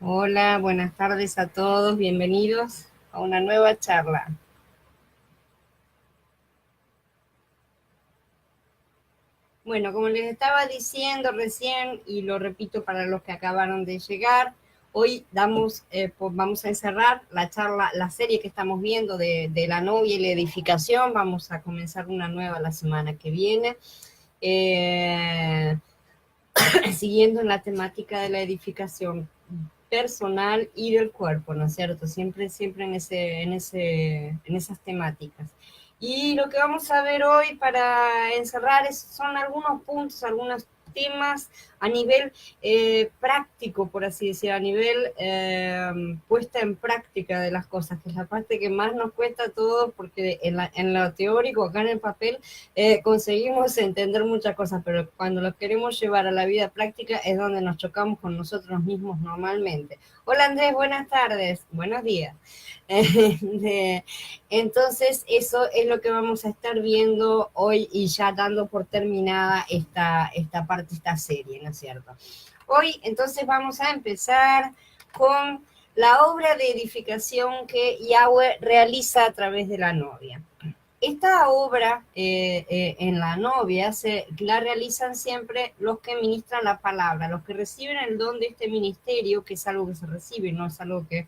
Hola, buenas tardes a todos, bienvenidos a una nueva charla. Bueno, como les estaba diciendo recién, y lo repito para los que acabaron de llegar, hoy vamos a encerrar la charla, la serie que estamos viendo de la novia y la edificación. Vamos a comenzar una nueva la semana que viene. Eh, Siguiendo en la temática de la edificación personal y del cuerpo, ¿no es cierto? Siempre en esas temáticas. Y lo que vamos a ver hoy para encerrar son algunos puntos, algunos temas a nivel práctico, por así decir, a nivel puesta en práctica de las cosas, que es la parte que más nos cuesta a todos, porque en lo teórico, acá en el papel, conseguimos entender muchas cosas, pero cuando lo queremos llevar a la vida práctica es donde nos chocamos con nosotros mismos normalmente. Hola Andrés, buenas tardes, buenos días. Entonces, eso es lo que vamos a estar viendo hoy y ya dando por terminada esta parte, esta serie, ¿no es cierto? Hoy, entonces, vamos a empezar con la obra de edificación que Yahweh realiza a través de la novia. Esta obra en la novia la realizan siempre los que ministran la palabra, los que reciben el don de este ministerio, que es algo que se recibe, no es algo que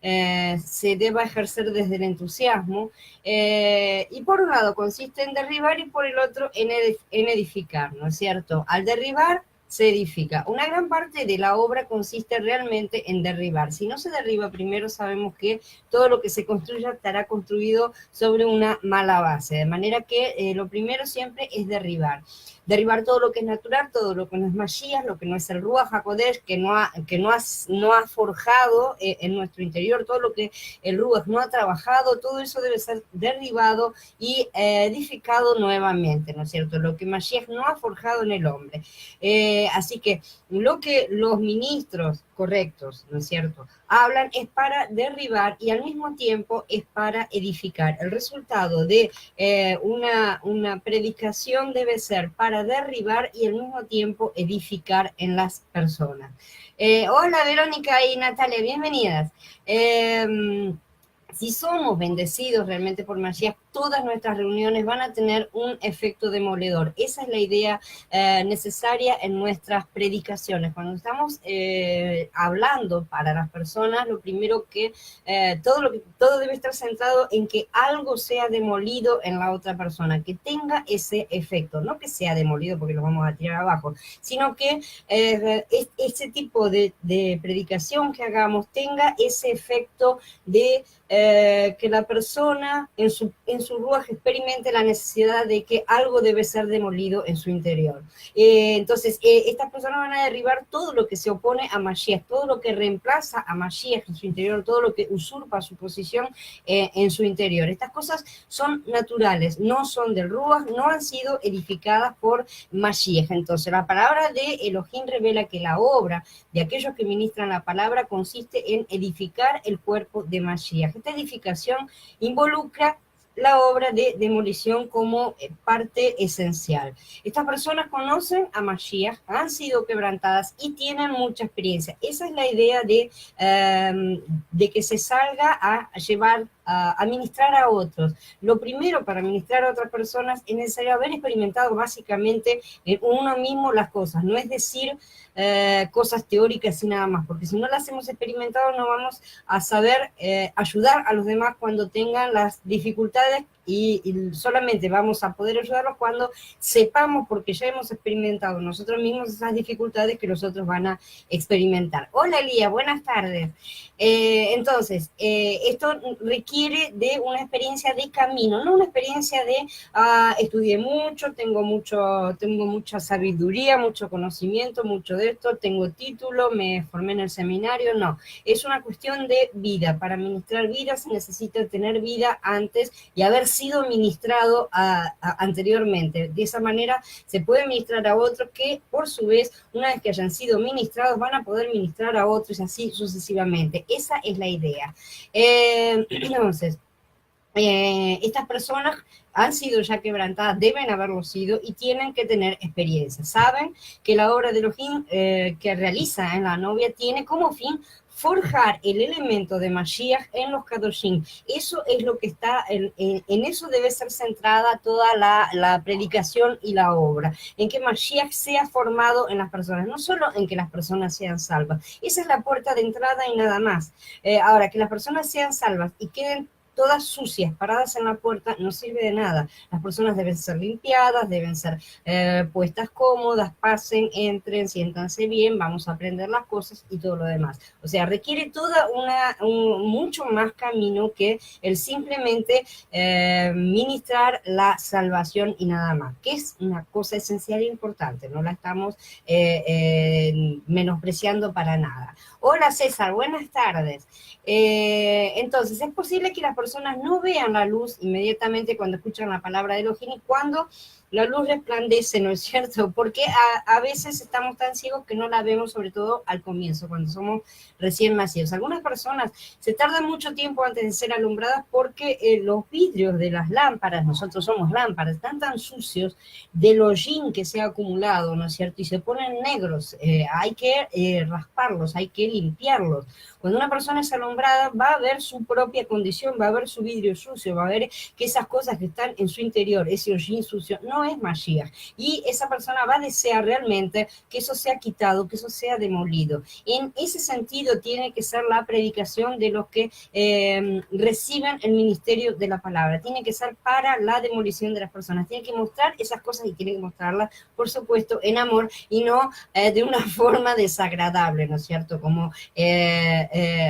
se deba ejercer desde el entusiasmo, y por un lado consiste en derribar y por el otro en edificar, ¿no es cierto? Al derribar se edifica. Una gran parte de la obra consiste realmente en derribar. Si no se derriba primero, sabemos que todo lo que se construya estará construido sobre una mala base, de manera que lo primero siempre es derribar todo lo que es natural, todo lo que no es Mashiach, lo que no es el Ruach HaKodesh, no ha forjado en nuestro interior, todo lo que el Ruach no ha trabajado, todo eso debe ser derribado y edificado nuevamente, ¿no es cierto? Lo que Mashiach no ha forjado en el hombre. Así que lo que los ministros correctos, ¿no es cierto?, hablan es para derribar y al mismo tiempo es para edificar. El resultado de una predicación debe ser para derribar y al mismo tiempo edificar en las personas. Hola Verónica y Natalia, bienvenidas. Si somos bendecidos realmente por Mashiach, todas nuestras reuniones van a tener un efecto demoledor. Esa es la idea necesaria en nuestras predicaciones. Cuando estamos hablando para las personas, lo primero que todo debe estar centrado en que algo sea demolido en la otra persona, que tenga ese efecto, no que sea demolido porque lo vamos a tirar abajo, sino que ese tipo de predicación que hagamos tenga ese efecto de que la persona en su ruaj experimente la necesidad de que algo debe ser demolido en su interior. Entonces, estas personas van a derribar todo lo que se opone a Mashiach, todo lo que reemplaza a Mashiach en su interior, todo lo que usurpa su posición en su interior. Estas cosas son naturales, no son del ruaj, no han sido edificadas por Mashiach. Entonces, la palabra de Elohim revela que la obra de aquellos que ministran la palabra consiste en edificar el cuerpo de Mashiach. Esta edificación involucra la obra de demolición como parte esencial. Estas personas conocen a Mashiach, han sido quebrantadas y tienen mucha experiencia. Esa es la idea de que se salga a llevar, a ministrar a otros. Lo primero para ministrar a otras personas es necesario haber experimentado básicamente en uno mismo las cosas, no es decir cosas teóricas y nada más, porque si no las hemos experimentado no vamos a saber ayudar a los demás cuando tengan las dificultades y solamente vamos a poder ayudarlos cuando sepamos, porque ya hemos experimentado nosotros mismos esas dificultades que los otros van a experimentar. Hola Elía, buenas tardes. Esto requiere de una experiencia de camino, no una experiencia de estudié mucho, tengo mucha sabiduría, mucho conocimiento, mucho de esto, tengo título, me formé en el seminario, no. Es una cuestión de vida. Para ministrar vida se necesita tener vida antes y haber sido ministrado anteriormente. De esa manera se puede ministrar a otros que, por su vez, una vez que hayan sido ministrados, van a poder ministrar a otros y así sucesivamente. Esa es la idea. Entonces, estas personas han sido ya quebrantadas, deben haberlo sido y tienen que tener experiencia. Saben que la obra de Elohim que realiza en la novia tiene como fin forjar el elemento de Mashiach en los Kadoshim. Eso es lo que está, en eso debe ser centrada toda la predicación y la obra, en que Mashiach sea formado en las personas, no solo en que las personas sean salvas. Esa es la puerta de entrada y nada más. Ahora, que las personas sean salvas y queden todas sucias, paradas en la puerta, no sirve de nada. Las personas deben ser limpiadas, deben ser puestas cómodas, pasen, entren, siéntanse bien, vamos a aprender las cosas y todo lo demás. O sea, requiere toda mucho más camino que el simplemente ministrar la salvación y nada más, que es una cosa esencial e importante, no la estamos menospreciando para nada. Hola César, buenas tardes. Entonces, es posible que las personas no vean la luz inmediatamente cuando escuchan la palabra de Elohim y cuando la luz resplandece, ¿no es cierto? Porque a veces estamos tan ciegos que no la vemos, sobre todo al comienzo, cuando somos recién nacidos. Algunas personas se tardan mucho tiempo antes de ser alumbradas porque los vidrios de las lámparas, nosotros somos lámparas, están tan sucios del hollín que se ha acumulado, ¿no es cierto? Y se ponen negros, hay que rasparlos, hay que limpiarlos. Cuando una persona es alumbrada, va a ver su propia condición, va a ver su vidrio sucio, va a ver que esas cosas que están en su interior, ese hollín sucio, no es Mashiach. Y esa persona va a desear realmente que eso sea quitado, que eso sea demolido. En ese sentido tiene que ser la predicación de los que reciben el ministerio de la palabra. Tiene que ser para la demolición de las personas. Tiene que mostrar esas cosas y tiene que mostrarlas, por supuesto, en amor y no de una forma desagradable, ¿no es cierto? Como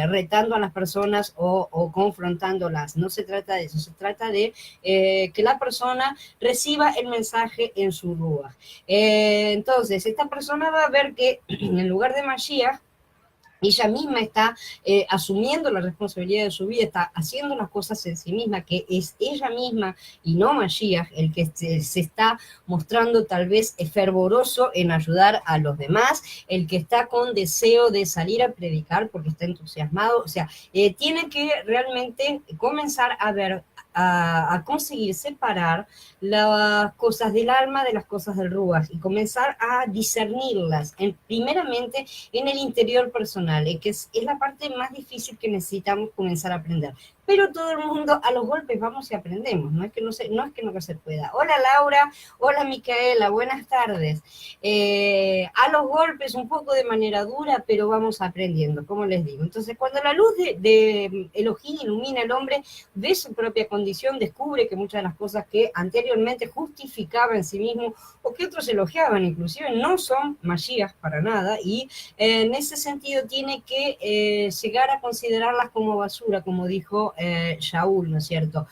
retando a las personas o confrontándolas. No se trata de eso, se trata de que la persona reciba el mensaje en su ruach. Entonces, esta persona va a ver que en lugar de Mashiach, ella misma está asumiendo la responsabilidad de su vida, está haciendo las cosas en sí misma, que es ella misma y no Mashiach el que se está mostrando tal vez fervoroso en ayudar a los demás, el que está con deseo de salir a predicar porque está entusiasmado. O sea, tiene que realmente comenzar a ver, a conseguir separar las cosas del alma de las cosas del ruach y comenzar a discernirlas, primeramente en el interior personal, que es la parte más difícil que necesitamos comenzar a aprender. Pero todo el mundo a los golpes vamos y aprendemos, no es que no se pueda. Hola Laura, hola Micaela, buenas tardes. A los golpes, un poco de manera dura, pero vamos aprendiendo, como les digo. Entonces, cuando la luz de Elohim ilumina al hombre, ve su propia condición, descubre que muchas de las cosas que anteriormente justificaba en sí mismo o que otros elogiaban inclusive no son Mashiach para nada, y en ese sentido tiene que llegar a considerarlas como basura, como dijo Shaul, ¿no es cierto?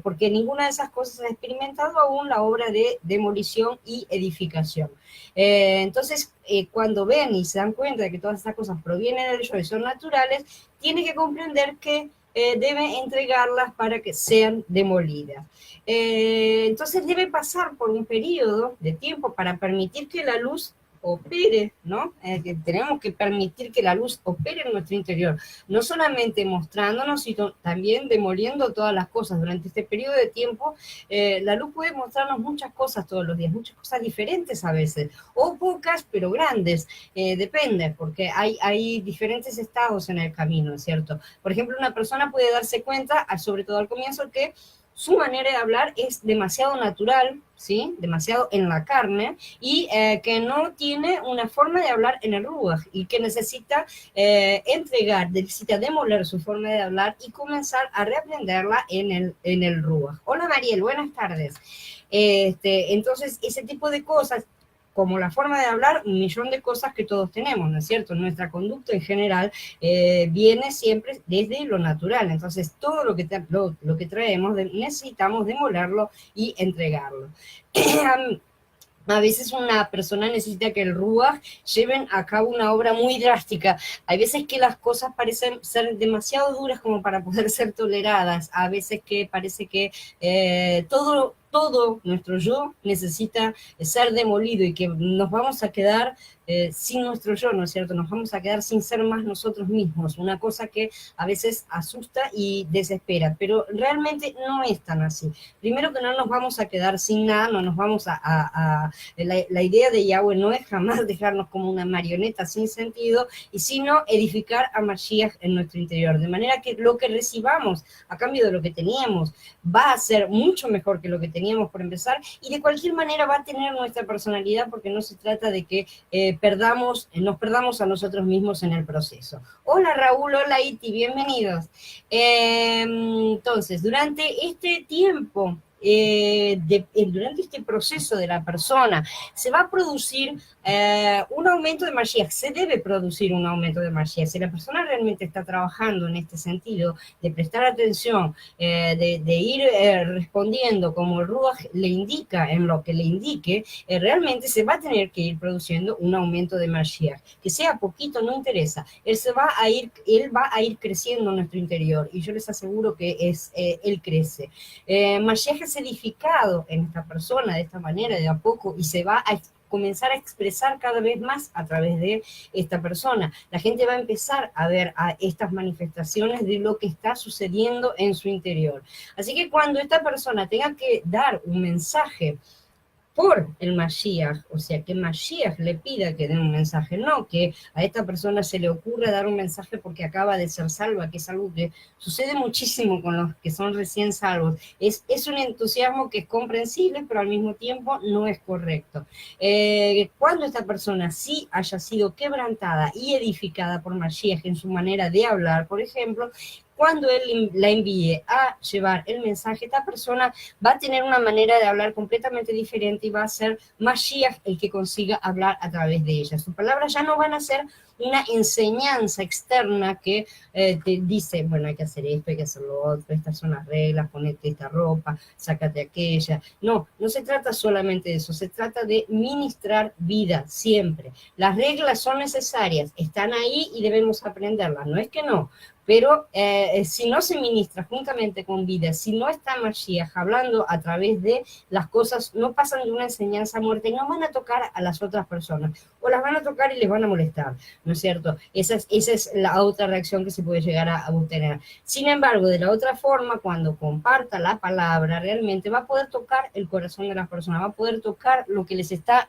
Porque ninguna de esas cosas ha experimentado aún la obra de demolición y edificación. Entonces, cuando ven y se dan cuenta de que todas estas cosas provienen del yo y son naturales, tiene que comprender que debe entregarlas para que sean demolidas. Entonces debe pasar por un periodo de tiempo para permitir que la luz opere, ¿no? Que tenemos que permitir que la luz opere en nuestro interior, no solamente mostrándonos, sino también demoliendo todas las cosas. Durante este periodo de tiempo, la luz puede mostrarnos muchas cosas todos los días, muchas cosas diferentes a veces, o pocas, pero grandes, depende, porque hay diferentes estados en el camino, ¿cierto? Por ejemplo, una persona puede darse cuenta, sobre todo al comienzo, que su manera de hablar es demasiado natural, ¿sí? Demasiado en la carne, y que no tiene una forma de hablar en el ruach, y que necesita necesita demoler su forma de hablar y comenzar a reaprenderla en el ruach. Hola Mariel, buenas tardes. Entonces, ese tipo de cosas, como la forma de hablar, un millón de cosas que todos tenemos, ¿no es cierto? Nuestra conducta en general viene siempre desde lo natural. Entonces, todo lo que traemos necesitamos demolerlo y entregarlo. A veces una persona necesita que el Ruach lleven a cabo una obra muy drástica. Hay veces que las cosas parecen ser demasiado duras como para poder ser toleradas. A veces que parece que todo nuestro yo necesita ser demolido y que nos vamos a quedar sin nuestro yo, ¿no es cierto? Nos vamos a quedar sin ser más nosotros mismos, una cosa que a veces asusta y desespera, pero realmente no es tan así. Primero que no nos vamos a quedar sin nada, no nos vamos la idea de Yahweh no es jamás dejarnos como una marioneta sin sentido, y sino edificar a Mashiach en nuestro interior, de manera que lo que recibamos a cambio de lo que teníamos va a ser mucho mejor que lo que teníamos por empezar, y de cualquier manera va a tener nuestra personalidad, porque no se trata de que nos perdamos a nosotros mismos en el proceso. Hola Raúl, hola Iti, bienvenidos. Entonces, durante este tiempo, durante este proceso de la persona, se va a producir un aumento de Mashiach, se debe producir un aumento de Mashiach. Si la persona realmente está trabajando en este sentido, de prestar atención, de ir respondiendo como el Ruach le indica, en lo que le indique, realmente se va a tener que ir produciendo un aumento de Mashiach. Que sea poquito, no interesa. Él va a ir creciendo en nuestro interior, y yo les aseguro que él crece. Mashiach es edificado en esta persona de esta manera, de a poco, y se va a comenzar a expresar cada vez más a través de esta persona. La gente va a empezar a ver a estas manifestaciones de lo que está sucediendo en su interior. Así que cuando esta persona tenga que dar un mensaje por el Mashiach, o sea, que Mashiach le pida que dé un mensaje, no que a esta persona se le ocurra dar un mensaje porque acaba de ser salva, que es algo que sucede muchísimo con los que son recién salvos. Es un entusiasmo que es comprensible, pero al mismo tiempo no es correcto. Cuando esta persona sí haya sido quebrantada y edificada por Mashiach en su manera de hablar, por ejemplo, cuando él la envíe a llevar el mensaje, esta persona va a tener una manera de hablar completamente diferente, y va a ser Mashiach el que consiga hablar a través de ella. Sus palabras ya no van a ser una enseñanza externa que te dice, bueno, hay que hacer esto, hay que hacer lo otro, estas son las reglas, ponete esta ropa, sácate aquella. No, no se trata solamente de eso, se trata de ministrar vida siempre. Las reglas son necesarias, están ahí y debemos aprenderlas, no es que no. Pero si no se ministra juntamente con vida, si no está Mashiach hablando a través de las cosas, no pasan de una enseñanza a muerte, y no van a tocar a las otras personas, o las van a tocar y les van a molestar, ¿no es cierto? Esa es la otra reacción que se puede llegar a obtener. Sin embargo, de la otra forma, cuando comparta la palabra, realmente va a poder tocar el corazón de las personas, va a poder tocar lo que les está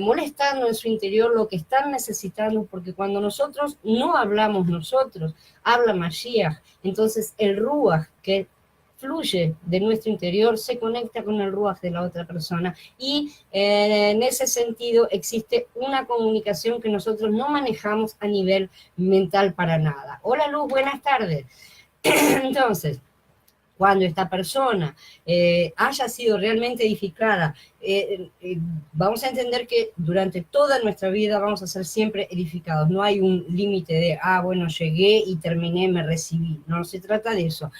molestando en su interior, lo que están necesitando, porque cuando nosotros no hablamos nosotros, habla Mashiach, entonces el Ruach que fluye de nuestro interior se conecta con el Ruach de la otra persona, y en ese sentido existe una comunicación que nosotros no manejamos a nivel mental para nada. Hola Luz, buenas tardes. Entonces, cuando esta persona haya sido realmente edificada, vamos a entender que durante toda nuestra vida vamos a ser siempre edificados. No hay un límite de, bueno, llegué y terminé, me recibí. No se trata de eso.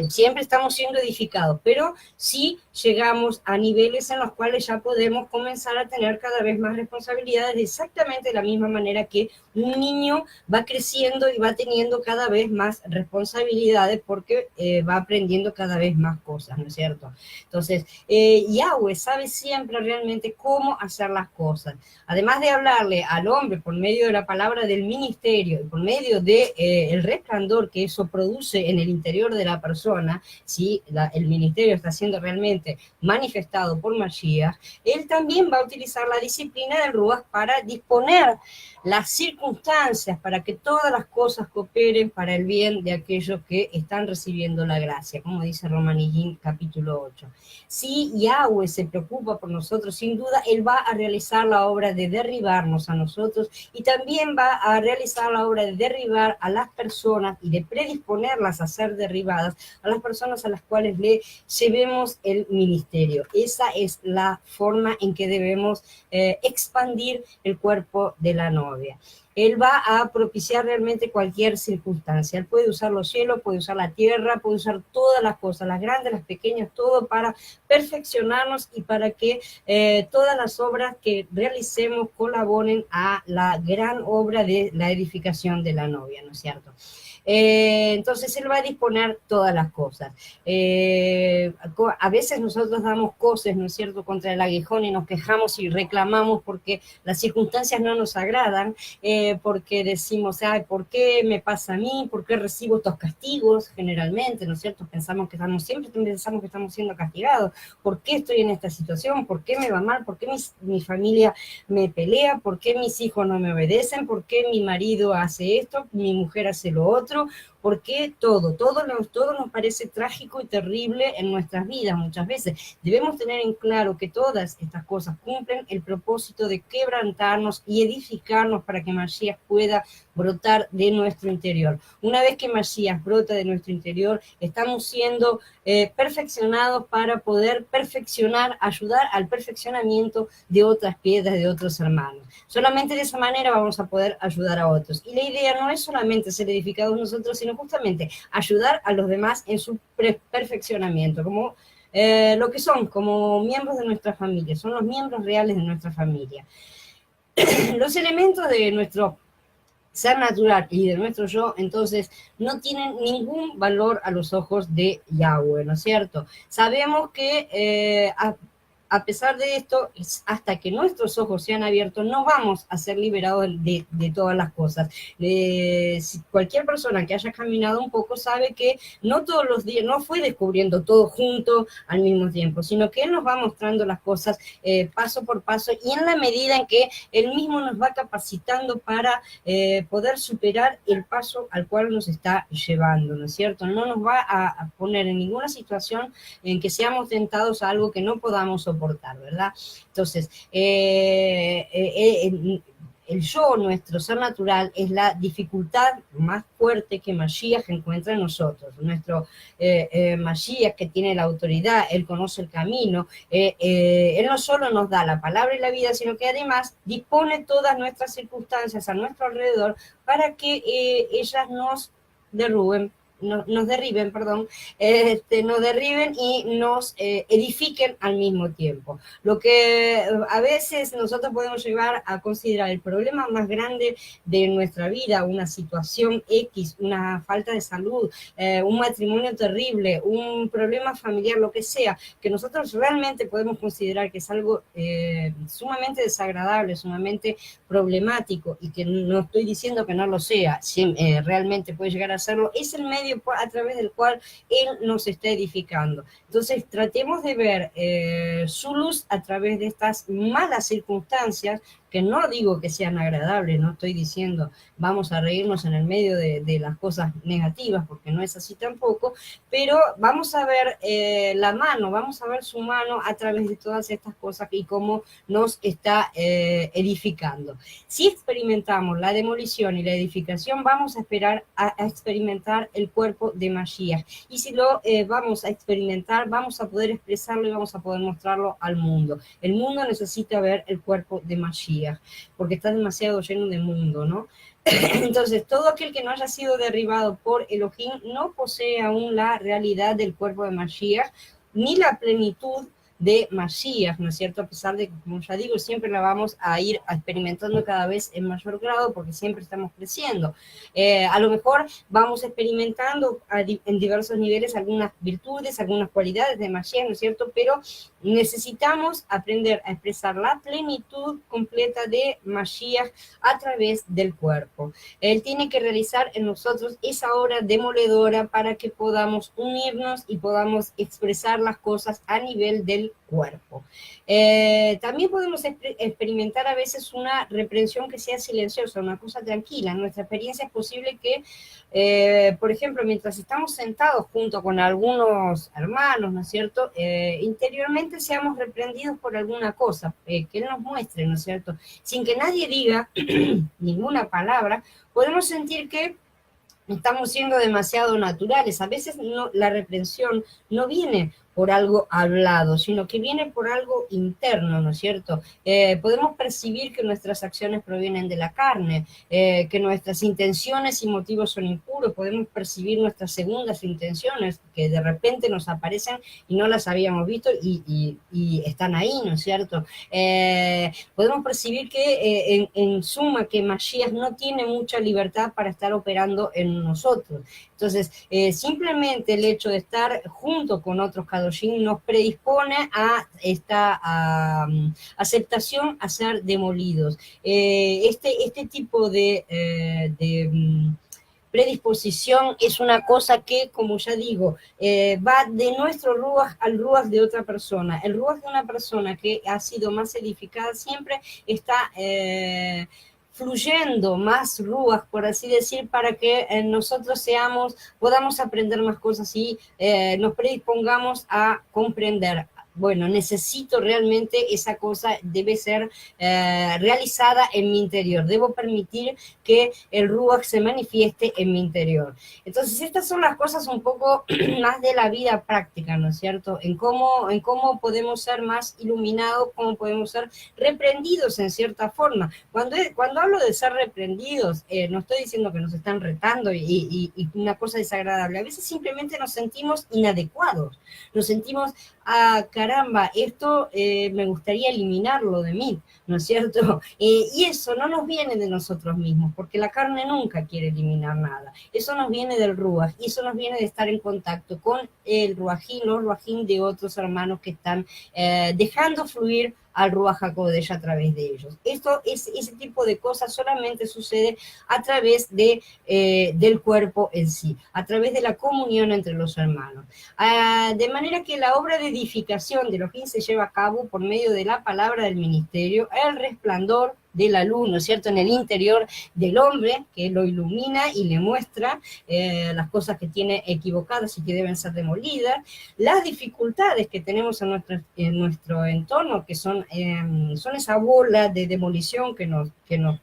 Siempre estamos siendo edificados, pero sí llegamos a niveles en los cuales ya podemos comenzar a tener cada vez más responsabilidades, de exactamente la misma manera que un niño va creciendo y va teniendo cada vez más responsabilidades, porque va aprendiendo cada vez más cosas, ¿no es cierto? Entonces, Yahweh sabe siempre realmente cómo hacer las cosas. Además de hablarle al hombre por medio de la palabra del ministerio y por medio de el resplandor que eso produce en el interior de la persona, si el ministerio está siendo realmente manifestado por Mashiach, él también va a utilizar la disciplina del Ruach para disponer las circunstancias para que todas las cosas cooperen para el bien de aquellos que están recibiendo la gracia, como dice Romanillín capítulo 8. Si Yahweh se preocupa por nosotros, sin duda Él va a realizar la obra de derribarnos a nosotros, y también va a realizar la obra de derribar a las personas y de predisponerlas a ser derribadas, a las personas a las cuales le llevemos el ministerio. Esa es la forma en que debemos expandir el cuerpo de la novia. Él va a propiciar realmente cualquier circunstancia. Él puede usar los cielos, puede usar la tierra, puede usar todas las cosas, las grandes, las pequeñas, todo para perfeccionarnos y para que todas las obras que realicemos colaboren a la gran obra de la edificación de la novia, ¿no es cierto? Entonces él va a disponer todas las cosas. A veces nosotros damos cosas, ¿no es cierto?, contra el aguijón y nos quejamos y reclamamos porque las circunstancias no nos agradan, porque decimos, ay, ¿por qué me pasa a mí? ¿Por qué recibo estos castigos? Generalmente, ¿no es cierto? Siempre pensamos que estamos siendo castigados. ¿Por qué estoy en esta situación? ¿Por qué me va mal? ¿Por qué mi familia me pelea? ¿Por qué mis hijos no me obedecen? ¿Por qué mi marido hace esto? ¿Mi mujer hace lo otro? ¿Por qué todo nos parece trágico y terrible en nuestras vidas muchas veces? Debemos tener en claro que todas estas cosas cumplen el propósito de quebrantarnos y edificarnos para que Mashiach pueda brotar de nuestro interior. Una vez que Mashiach brota de nuestro interior, estamos siendo perfeccionados para poder perfeccionar, ayudar al perfeccionamiento de otras piedras, de otros hermanos. Solamente de esa manera vamos a poder ayudar a otros. Y la idea no es solamente ser edificados nosotros, sino justamente ayudar a los demás en su perfeccionamiento, como lo que son, como miembros de nuestra familia, son los miembros reales de nuestra familia. Los elementos de nuestro ser natural y de nuestro yo, entonces, no tienen ningún valor a los ojos de Yahweh, ¿no es cierto? Sabemos que a pesar de esto, hasta que nuestros ojos sean abiertos, no vamos a ser liberados de todas las cosas. Cualquier persona que haya caminado un poco sabe que no todos los días, no fue descubriendo todo junto al mismo tiempo, sino que Él nos va mostrando las cosas paso por paso y en la medida en que Él mismo nos va capacitando para poder superar el paso al cual nos está llevando, ¿no es cierto? No nos va a poner en ninguna situación en que seamos tentados a algo que no podamos soportar, ¿verdad? Entonces, el yo, nuestro ser natural, es la dificultad más fuerte que Mashiach encuentra en nosotros. Nuestro Mashiach, que tiene la autoridad, él conoce el camino, él no solo nos da la palabra y la vida, sino que además dispone todas nuestras circunstancias a nuestro alrededor para que ellas nos derriben, nos derriben y nos edifiquen al mismo tiempo. Lo que a veces nosotros podemos llevar a considerar el problema más grande de nuestra vida, una situación X, una falta de salud, un matrimonio terrible, un problema familiar, lo que sea, que nosotros realmente podemos considerar que es algo sumamente desagradable, sumamente problemático, y que no estoy diciendo que no lo sea, realmente puede llegar a serlo, es el medio a través del cual Él nos está edificando. Entonces, tratemos de ver su luz a través de estas malas circunstancias, que no digo que sean agradables, no estoy diciendo vamos a reírnos en el medio de las cosas negativas, porque no es así tampoco, pero vamos a ver vamos a ver su mano a través de todas estas cosas y cómo nos está edificando. Si experimentamos la demolición y la edificación, vamos a esperar a experimentar el cuerpo de Mashiach. Y si lo vamos a experimentar, vamos a poder expresarlo y vamos a poder mostrarlo al mundo. El mundo necesita ver el cuerpo de Mashiach, porque está demasiado lleno de mundo, ¿no? Entonces, todo aquel que no haya sido derribado por Elohim no posee aún la realidad del cuerpo de Mashiach, ni la plenitud de Mashiach, ¿no es cierto? A pesar de que, como ya digo, siempre la vamos a ir experimentando cada vez en mayor grado porque siempre estamos creciendo. A lo mejor vamos experimentando en diversos niveles algunas virtudes, algunas cualidades de Mashiach, ¿no es cierto? Pero necesitamos aprender a expresar la plenitud completa de Mashiach a través del cuerpo. Él tiene que realizar en nosotros esa obra demoledora para que podamos unirnos y podamos expresar las cosas a nivel del cuerpo. También podemos experimentar a veces una reprensión que sea silenciosa, una cosa tranquila. En nuestra experiencia es posible que, por ejemplo, mientras estamos sentados junto con algunos hermanos, ¿no es cierto?, interiormente seamos reprendidos por alguna cosa, que Él nos muestre, ¿no es cierto?, sin que nadie diga ninguna palabra, podemos sentir que estamos siendo demasiado naturales. A veces la reprensión no viene por algo hablado, sino que viene por algo interno, ¿no es cierto? Podemos percibir que nuestras acciones provienen de la carne, que nuestras intenciones y motivos son impuros, podemos percibir nuestras segundas intenciones que de repente nos aparecen y no las habíamos visto y están ahí, ¿no es cierto? Podemos percibir que en suma que Mashiach no tiene mucha libertad para estar operando en nosotros. Entonces, simplemente el hecho de estar junto con otros Kadoshim nos predispone a esta aceptación a ser demolidos. Este tipo de predisposición es una cosa que, como ya digo, va de nuestro ruaj al ruaj de otra persona. El ruaj de una persona que ha sido más edificada siempre está fluyendo más ruaj, por así decir, para que nosotros podamos aprender más cosas y nos predispongamos a comprender. Bueno, necesito realmente esa cosa, debe ser realizada en mi interior. Debo permitir que el Ruach se manifieste en mi interior. Entonces, estas son las cosas un poco más de la vida práctica, ¿no es cierto? En cómo podemos ser más iluminados, cómo podemos ser reprendidos en cierta forma. Cuando hablo de ser reprendidos, no estoy diciendo que nos están retando y una cosa desagradable. A veces simplemente nos sentimos inadecuados, nos sentimos caramba, esto me gustaría eliminarlo de mí, ¿no es cierto? Y eso no nos viene de nosotros mismos, porque la carne nunca quiere eliminar nada. Eso nos viene del Ruaj, y eso nos viene de estar en contacto con el Ruajín, los Ruajín de otros hermanos que están dejando fluir al Ruaj HaKodesh a través de ellos. Ese tipo de cosas solamente sucede a través del cuerpo en sí, a través de la comunión entre los hermanos. De manera que la obra de edificación de Elohim se lleva a cabo por medio de la palabra del ministerio, el resplandor de la luz, ¿no es cierto?, en el interior del hombre, que lo ilumina y le muestra las cosas que tiene equivocadas y que deben ser demolidas, las dificultades que tenemos en nuestro entorno, que son esa bola de demolición que nos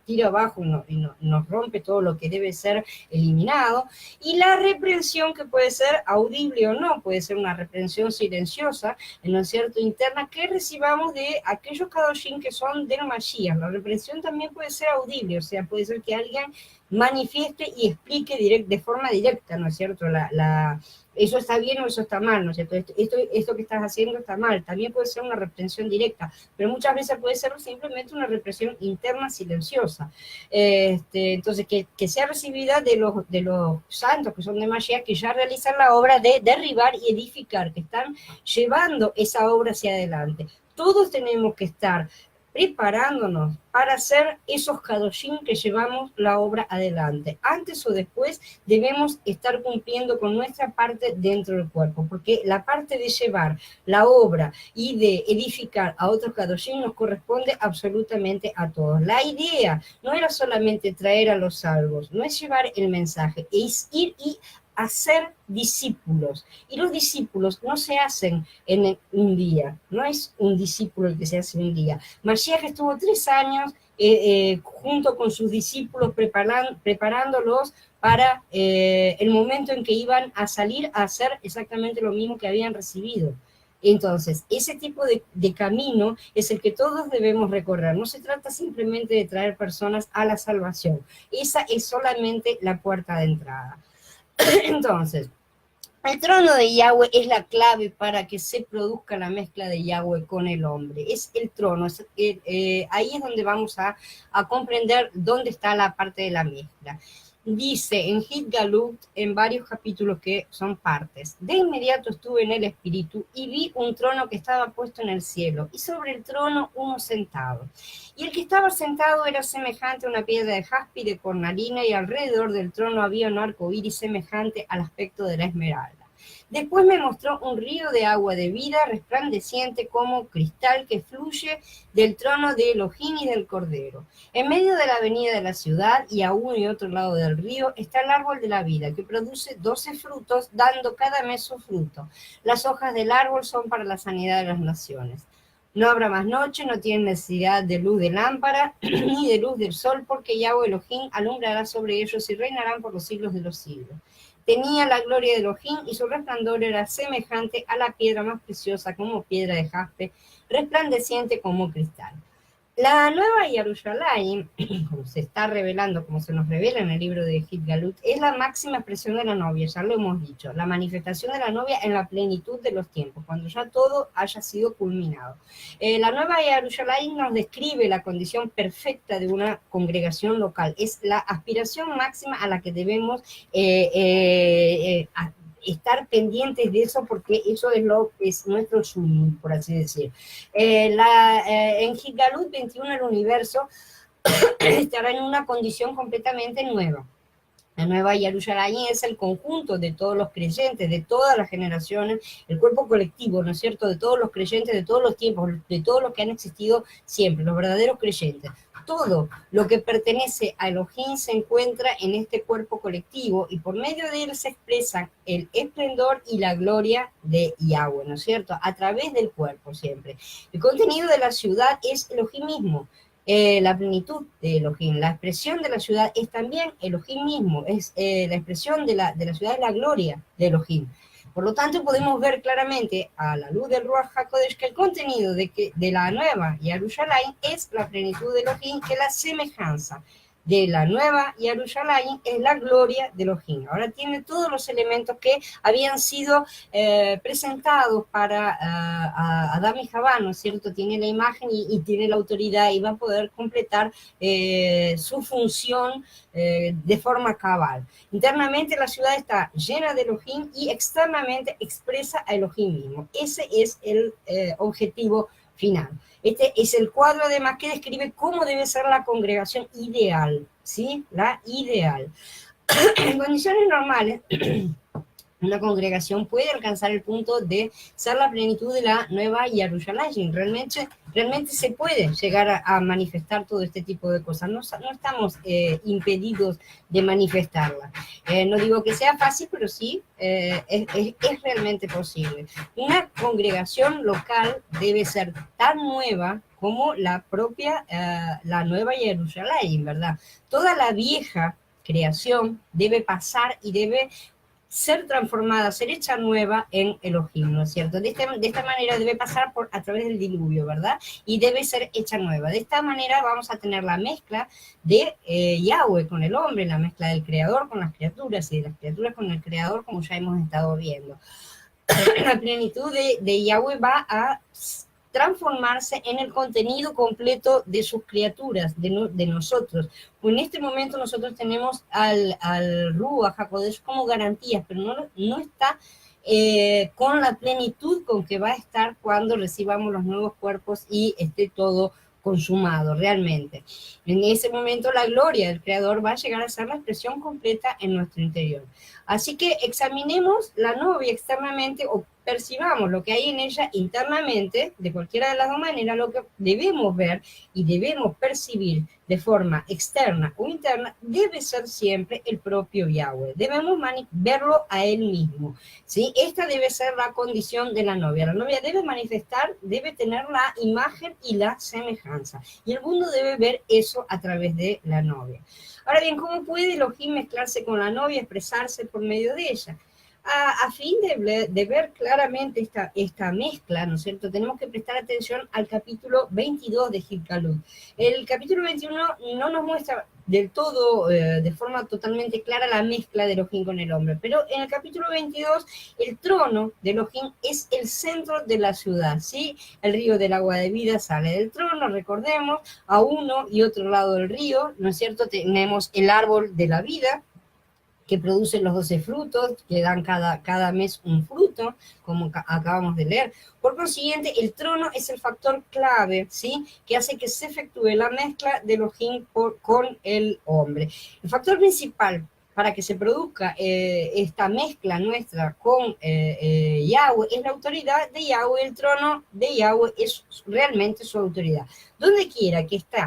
tira abajo y nos rompe todo lo que debe ser eliminado, y la reprensión que puede ser audible o no, puede ser una reprensión silenciosa, ¿no es cierto?, interna, que recibamos de aquellos Kadoshim que son del Mashiach. La reprensión también puede ser audible, o sea, puede ser que alguien manifieste y explique de forma directa, ¿no es cierto?, eso está bien o eso está mal, ¿no es cierto? Esto que estás haciendo está mal. También puede ser una reprensión directa, pero muchas veces puede ser simplemente una represión interna silenciosa. Entonces, que sea recibida de los santos que son de Mashiach, que ya realizan la obra de derribar y edificar, que están llevando esa obra hacia adelante. Todos tenemos que estar preparándonos para ser esos Kadoshim que llevamos la obra adelante. Antes o después debemos estar cumpliendo con nuestra parte dentro del cuerpo, porque la parte de llevar la obra y de edificar a otros Kadoshim nos corresponde absolutamente a todos. La idea no era solamente traer a los salvos, no es llevar el mensaje, es ir y hacer discípulos. Y los discípulos no se hacen en un día, no es un discípulo el que se hace en un día. Mashiach estuvo 3 años junto con sus discípulos preparándolos para el momento en que iban a salir a hacer exactamente lo mismo que habían recibido. Entonces, ese tipo de camino es el que todos debemos recorrer. No se trata simplemente de traer personas a la salvación. Esa es solamente la puerta de entrada. Entonces, el trono de Yahweh es la clave para que se produzca la mezcla de Yahweh con el hombre. Es el trono, ahí es donde vamos a comprender dónde está la parte de la mezcla. Dice en Hit Galut, en varios capítulos que son partes: de inmediato estuve en el espíritu y vi un trono que estaba puesto en el cielo, y sobre el trono uno sentado. Y el que estaba sentado era semejante a una piedra de jaspe y de cornalina, y alrededor del trono había un arco iris semejante al aspecto de la esmeralda. Después me mostró un río de agua de vida, resplandeciente como cristal, que fluye del trono de Elohim y del Cordero. En medio de la avenida de la ciudad, y a uno y otro lado del río, está el árbol de la vida, que produce 12 frutos, dando cada mes su fruto. Las hojas del árbol son para la sanidad de las naciones. No habrá más noche, no tienen necesidad de luz de lámpara, ni de luz del sol, porque Yahweh Elohim alumbrará sobre ellos y reinarán por los siglos de los siglos. tenía la gloria de Elohim y su resplandor era semejante a la piedra más preciosa como piedra de jaspe, resplandeciente como cristal. La nueva Jerusalén, como se está revelando, como se nos revela en el libro de Gilgalut, es la máxima expresión de la novia, ya lo hemos dicho, la manifestación de la novia en la plenitud de los tiempos, cuando ya todo haya sido culminado. La nueva Jerusalén nos describe la condición perfecta de una congregación local, es la aspiración máxima a la que debemos estar pendientes de eso, porque eso es lo que es nuestro sueño, por así decir. En Gilgalut 21 el universo estará en una condición completamente nueva. La nueva Jerusalén es el conjunto de todos los creyentes, de todas las generaciones, el cuerpo colectivo, ¿no es cierto?, de todos los creyentes, de todos los tiempos, de todos los que han existido siempre, los verdaderos creyentes. Todo lo que pertenece a Elohim se encuentra en este cuerpo colectivo y por medio de él se expresan el esplendor y la gloria de Yahweh, ¿no es cierto?, a través del cuerpo siempre. El contenido de la ciudad es Elohim mismo. La plenitud de Elohim, la expresión de la ciudad es también Elohim mismo, es la expresión de la ciudad es la gloria de Elohim. Por lo tanto, podemos ver claramente a la luz del Ruach HaKodesh que el contenido de la nueva Jerusalén es la plenitud de Elohim, que la semejanza de la nueva Jerusalén es la gloria de Elohim. Ahora tiene todos los elementos que habían sido presentados para Adán y Javá, ¿no es cierto? Tiene la imagen y tiene la autoridad y va a poder completar su función de forma cabal. Internamente la ciudad está llena de Elohim y externamente expresa a Elohim mismo. Ese es el objetivo final. Este es el cuadro además que describe cómo debe ser la congregación ideal, ¿sí? La ideal. En condiciones normales, una congregación puede alcanzar el punto de ser la plenitud de la nueva Jerusalén. Realmente se puede llegar a manifestar todo este tipo de cosas. No estamos impedidos de manifestarla. No digo que sea fácil, pero sí es realmente posible. Una congregación local debe ser tan nueva como la propia, la nueva Jerusalén, ¿verdad? Toda la vieja creación debe pasar y debe ser transformada, ser hecha nueva en Elohim, ¿no es cierto? De esta manera debe pasar a través del diluvio, ¿verdad? Y debe ser hecha nueva. De esta manera vamos a tener la mezcla de Yahweh con el hombre, la mezcla del creador con las criaturas y de las criaturas con el creador, como ya hemos estado viendo. La plenitud de Yahweh va a transformarse en el contenido completo de sus criaturas, de nosotros. En este momento nosotros tenemos al Ruach HaKodesh como garantías, pero no está con la plenitud con que va a estar cuando recibamos los nuevos cuerpos y esté todo consumado realmente. En ese momento la gloria del Creador va a llegar a ser la expresión completa en nuestro interior. Así que examinemos la novia externamente o percibamos lo que hay en ella internamente, de cualquiera de las dos maneras. Lo que debemos ver y debemos percibir de forma externa o interna debe ser siempre el propio Yahweh. Debemos verlo a él mismo, ¿sí? Esta debe ser la condición de la novia. La novia debe manifestar, debe tener la imagen y la semejanza. Y el mundo debe ver eso a través de la novia. Ahora bien, ¿cómo puede Elohim mezclarse con la novia, expresarse por medio de ella? A fin de ver claramente esta mezcla, ¿no es cierto?, tenemos que prestar atención al capítulo 22 de Gilgalut. El capítulo 21 no nos muestra del todo, de forma totalmente clara, la mezcla de Elohim con el hombre, pero en el capítulo 22 el trono de Elohim es el centro de la ciudad, ¿sí? El río del agua de vida sale del trono, recordemos, a uno y otro lado del río, ¿no es cierto?, tenemos el árbol de la vida, que producen los 12 frutos, que dan cada mes un fruto, como acabamos de leer. Por consiguiente, el trono es el factor clave, ¿sí?, que hace que se efectúe la mezcla de Elohim con el hombre. El factor principal para que se produzca esta mezcla nuestra con Yahweh es la autoridad de Yahweh. El trono de Yahweh es realmente su autoridad. Donde quiera que esté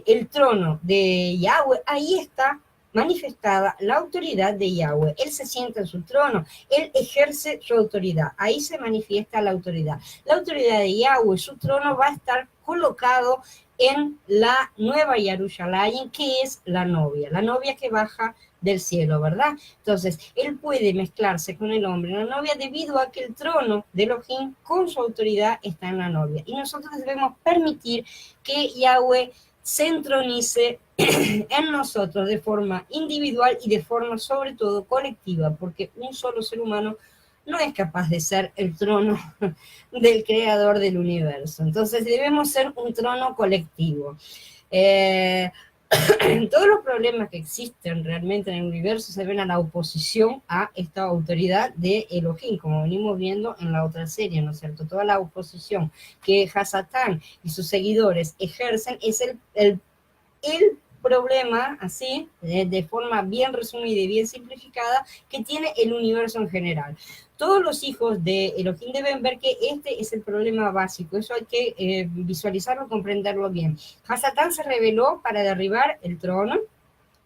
el trono de Yahweh, ahí está manifestada la autoridad de Yahweh. Él se sienta en su trono, él ejerce su autoridad, ahí se manifiesta la autoridad. La autoridad de Yahweh, su trono, va a estar colocado en la nueva Yerushalayim, que es la novia que baja del cielo, ¿verdad? Entonces, él puede mezclarse con el hombre en la novia debido a que el trono de Elohim con su autoridad está en la novia. Y nosotros debemos permitir que Yahweh se entronice en nosotros de forma individual y de forma sobre todo colectiva, porque un solo ser humano no es capaz de ser el trono del creador del universo. Entonces debemos ser un trono colectivo. Todos los problemas que existen realmente en el universo se ven a la oposición a esta autoridad de Elohim, como venimos viendo en la otra serie, ¿no es cierto? Toda la oposición que Hasatán y sus seguidores ejercen es el problema, así, de forma bien resumida y bien simplificada, que tiene el universo en general. Todos los hijos de Elohim deben ver que este es el problema básico, eso hay que visualizarlo, comprenderlo bien. Hasatán se rebeló para derribar el trono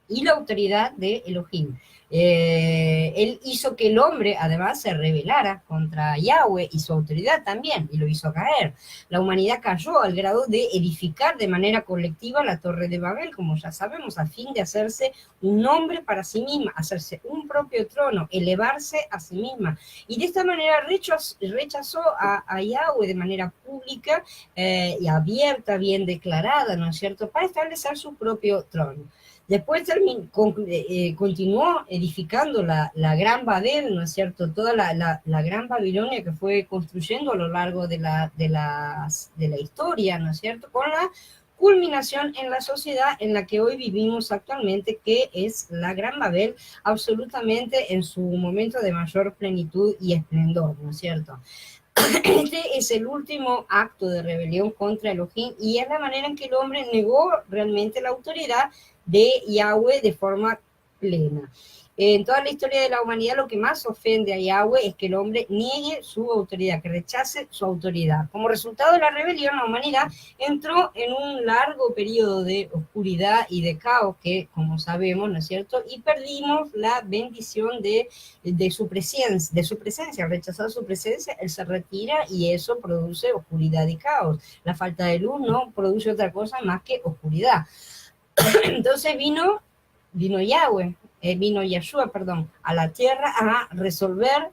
y la autoridad de Elohim. Él hizo que el hombre además se rebelara contra Yahweh y su autoridad también, y lo hizo caer. La humanidad cayó al grado de edificar de manera colectiva la Torre de Babel, como ya sabemos, a fin de hacerse un nombre para sí misma, hacerse un propio trono, elevarse a sí misma. Y de esta manera rechazó a Yahweh de manera pública y abierta, bien declarada, ¿no es cierto?, para establecer su propio trono. Después continuó edificando la Gran Babel, ¿no es cierto? Toda la Gran Babilonia que fue construyendo a lo largo de la historia, ¿no es cierto? Con la culminación en la sociedad en la que hoy vivimos actualmente, que es la Gran Babel, absolutamente en su momento de mayor plenitud y esplendor, ¿no es cierto? Este es el último acto de rebelión contra Elohim y es la manera en que el hombre negó realmente la autoridad de Yahweh de forma plena. En toda la historia de la humanidad lo que más ofende a Yahweh es que el hombre niegue su autoridad, que rechace su autoridad. Como resultado de la rebelión, la humanidad entró en un largo periodo de oscuridad y de caos que, como sabemos, ¿no es cierto? Y perdimos la bendición de su presencia. Al rechazar su presencia, él se retira y eso produce oscuridad y caos. La falta de luz no produce otra cosa más que oscuridad. Entonces vino Yahweh, vino Yeshua, perdón, a la tierra a resolver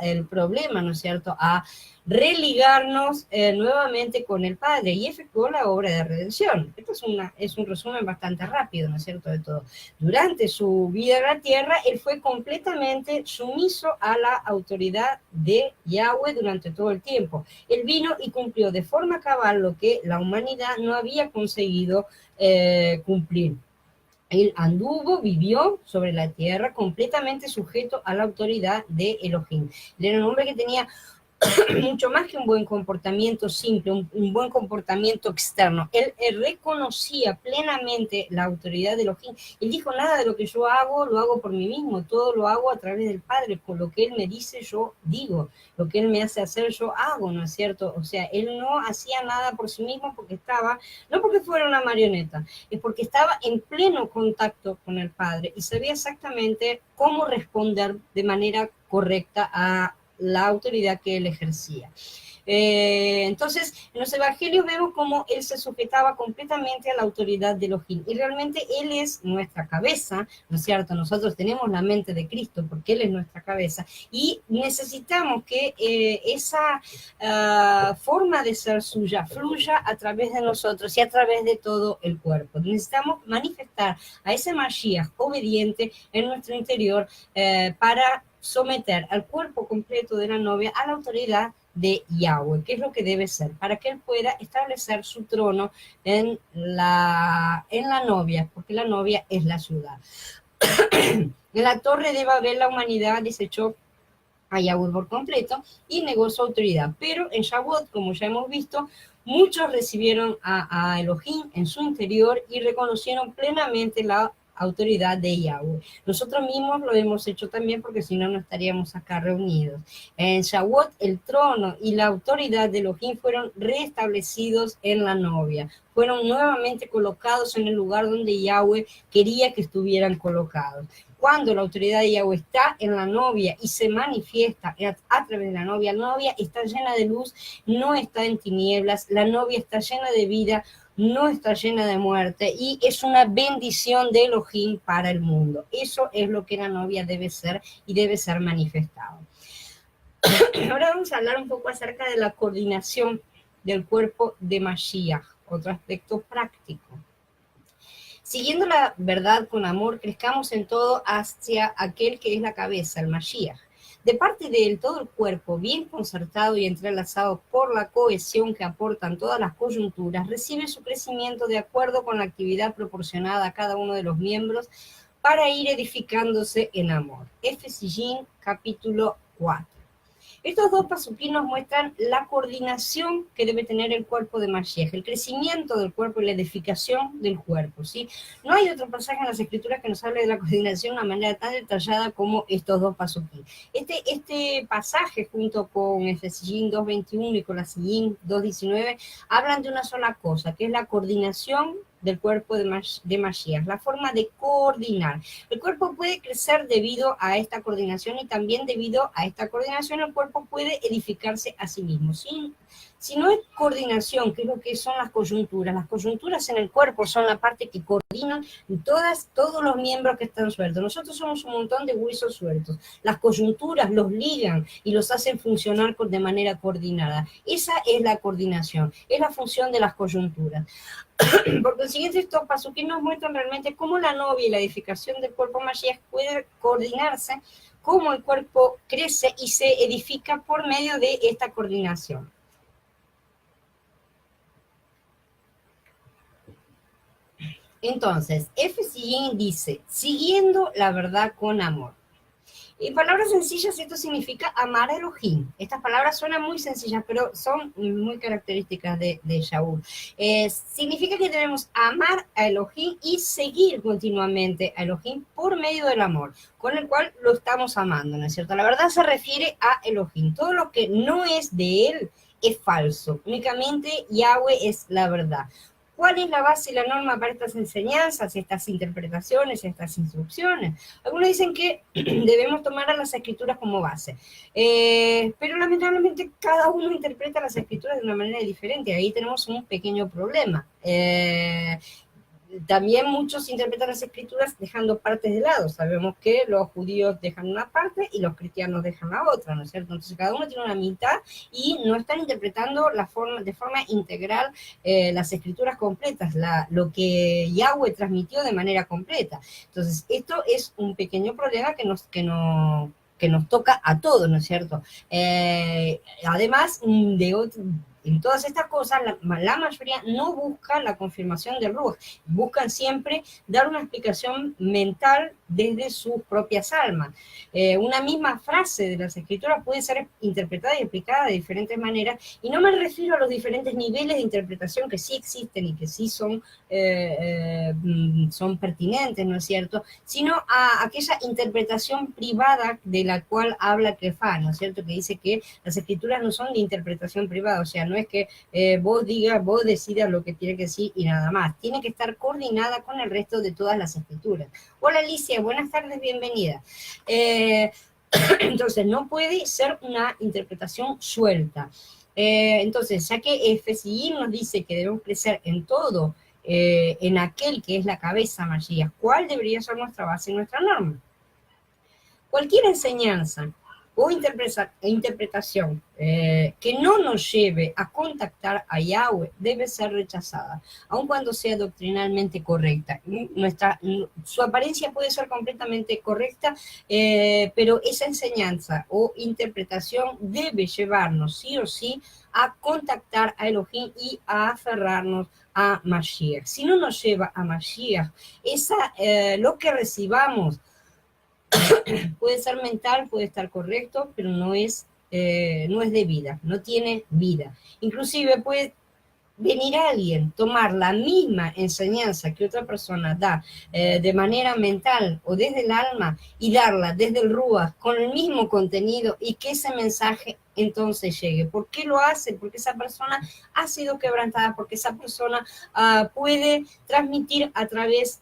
el problema, ¿no es cierto?, a religarnos nuevamente con el Padre y efectuó la obra de redención. Esto es un resumen bastante rápido, ¿no es cierto?, de todo. Durante su vida en la tierra, él fue completamente sumiso a la autoridad de Yahweh durante todo el tiempo. Él vino y cumplió de forma cabal lo que la humanidad no había conseguido cumplir. Él anduvo, vivió sobre la tierra completamente sujeto a la autoridad de Elohim. Él era un hombre que tenía mucho más que un buen comportamiento simple, un buen comportamiento externo. Él reconocía plenamente la autoridad de Elohim. Él dijo, nada de lo que yo hago, lo hago por mí mismo, todo lo hago a través del Padre, por lo que Él me dice, yo digo, lo que Él me hace hacer, yo hago, ¿no es cierto? O sea, Él no hacía nada por sí mismo porque estaba, no porque fuera una marioneta, es porque estaba en pleno contacto con el Padre y sabía exactamente cómo responder de manera correcta a la autoridad que él ejercía. Entonces, en los evangelios vemos cómo él se sujetaba completamente a la autoridad de Elohim. Y realmente él es nuestra cabeza, ¿no es cierto? Nosotros tenemos la mente de Cristo porque él es nuestra cabeza. Y necesitamos que esa forma de ser suya fluya a través de nosotros y a través de todo el cuerpo. Necesitamos manifestar a ese Mashiach obediente en nuestro interior para someter al cuerpo completo de la novia a la autoridad de Yahweh, que es lo que debe ser, para que él pueda establecer su trono en la novia, porque la novia es la ciudad. En la Torre de Babel la humanidad desechó a Yahweh por completo y negó su autoridad, pero en Shavuot, como ya hemos visto, muchos recibieron a Elohim en su interior y reconocieron plenamente la autoridad de Yahweh. Nosotros mismos lo hemos hecho también porque si no, no estaríamos acá reunidos. En Shavuot, el trono y la autoridad de Elohim fueron restablecidos en la novia. Fueron nuevamente colocados en el lugar donde Yahweh quería que estuvieran colocados. Cuando la autoridad de Yahweh está en la novia y se manifiesta a través de la novia está llena de luz, no está en tinieblas, la novia está llena de vida, no está llena de muerte, y es una bendición de Elohim para el mundo. Eso es lo que la novia debe ser y debe ser manifestado. Ahora vamos a hablar un poco acerca de la coordinación del cuerpo de Mashiach, otro aspecto práctico. Siguiendo la verdad con amor, crezcamos en todo hacia aquel que es la cabeza, el Mashiach. De parte de él, todo el cuerpo, bien concertado y entrelazado por la cohesión que aportan todas las coyunturas, recibe su crecimiento de acuerdo con la actividad proporcionada a cada uno de los miembros para ir edificándose en amor. Efesíos capítulo 4. Estos dos pasuquín nos muestran la coordinación que debe tener el cuerpo de Mashiach, el crecimiento del cuerpo y la edificación del cuerpo, ¿sí? No hay otro pasaje en las Escrituras que nos hable de la coordinación de una manera tan detallada como estos dos pasuquín. Este pasaje, junto con Efesíos 2.21 y con la Sillín 2.19, hablan de una sola cosa, que es la coordinación del cuerpo de Mashiach, la forma de coordinar. El cuerpo puede crecer debido a esta coordinación y también debido a esta coordinación el cuerpo puede edificarse a sí mismo. Si no es coordinación, que es lo que son las coyunturas en el cuerpo son la parte que coordinan todos los miembros que están sueltos. Nosotros somos un montón de huesos sueltos. Las coyunturas los ligan y los hacen funcionar de manera coordinada. Esa es la coordinación, es la función de las coyunturas. Por consiguiente, estos pasuquín nos muestran realmente cómo la novia y la edificación del cuerpo Mashiach puede coordinarse, cómo el cuerpo crece y se edifica por medio de esta coordinación. Entonces, Efesíos dice, siguiendo la verdad con amor. En palabras sencillas, esto significa amar a Elohim. Estas palabras suenan muy sencillas, pero son muy características de Shaul. Significa que debemos amar a Elohim y seguir continuamente a Elohim por medio del amor, con el cual lo estamos amando, ¿no es cierto? La verdad se refiere a Elohim. Todo lo que no es de él es falso. Únicamente Yahweh es la verdad. ¿Cuál es la base y la norma para estas enseñanzas, estas interpretaciones, estas instrucciones? Algunos dicen que debemos tomar a las escrituras como base, pero lamentablemente cada uno interpreta las escrituras de una manera diferente. Ahí tenemos un pequeño problema. También muchos interpretan las escrituras dejando partes de lado. Sabemos que los judíos dejan una parte y los cristianos dejan la otra, ¿no es cierto? Entonces cada uno tiene una mitad y no están interpretando de forma integral las escrituras completas, lo que Yahweh transmitió de manera completa. Entonces esto es un pequeño problema que nos toca a todos, ¿no es cierto? Además en todas estas cosas, la mayoría no busca la confirmación del Ruach, buscan siempre dar una explicación mental desde sus propias almas. Una misma frase de las escrituras puede ser interpretada y explicada de diferentes maneras, y no me refiero a los diferentes niveles de interpretación que sí existen y que sí son pertinentes, ¿no es cierto?, sino a aquella interpretación privada de la cual habla Kefá, ¿no es cierto?, que dice que las escrituras no son de interpretación privada, o sea, no es que vos decidas lo que tiene que decir y nada más. Tiene que estar coordinada con el resto de todas las escrituras. Hola Alicia, buenas tardes, bienvenida. Entonces, no puede ser una interpretación suelta. Entonces, ya que Efesíos nos dice que debemos crecer en todo, en aquel que es la cabeza Mashiach, ¿cuál debería ser nuestra base y nuestra norma? Cualquier enseñanza o interpretación que no nos lleve a contactar a Yahweh debe ser rechazada, aun cuando sea doctrinalmente correcta. Su apariencia puede ser completamente correcta, pero esa enseñanza o interpretación debe llevarnos sí o sí a contactar a Elohim y a aferrarnos a Mashiach. Si no nos lleva a Mashiach, lo que recibamos puede ser mental, puede estar correcto, pero no es de vida, no tiene vida. Inclusive puede venir a alguien, tomar la misma enseñanza que otra persona da de manera mental o desde el alma y darla desde el Ruach con el mismo contenido y que ese mensaje entonces llegue. ¿Por qué lo hace? Porque esa persona ha sido quebrantada, porque esa persona puede transmitir a través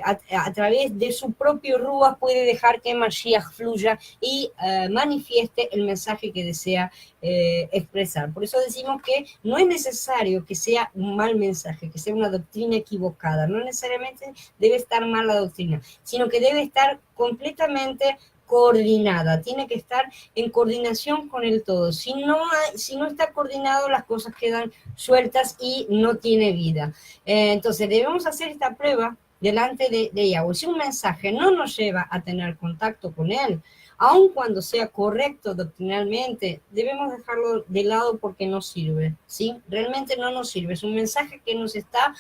a través de su propio Ruach, puede dejar que Mashiach fluya y manifieste el mensaje que desea expresar. Por eso decimos que no es necesario que sea un mal mensaje, que sea una doctrina equivocada, no necesariamente debe estar mal la doctrina, sino que debe estar completamente coordinada, tiene que estar en coordinación con el todo. Si no está coordinado, las cosas quedan sueltas y no tiene vida. Entonces debemos hacer esta prueba delante de Yahweh. Si un mensaje no nos lleva a tener contacto con él, aun cuando sea correcto doctrinalmente, debemos dejarlo de lado porque no sirve, ¿sí? Realmente no nos sirve. Es un mensaje que nos está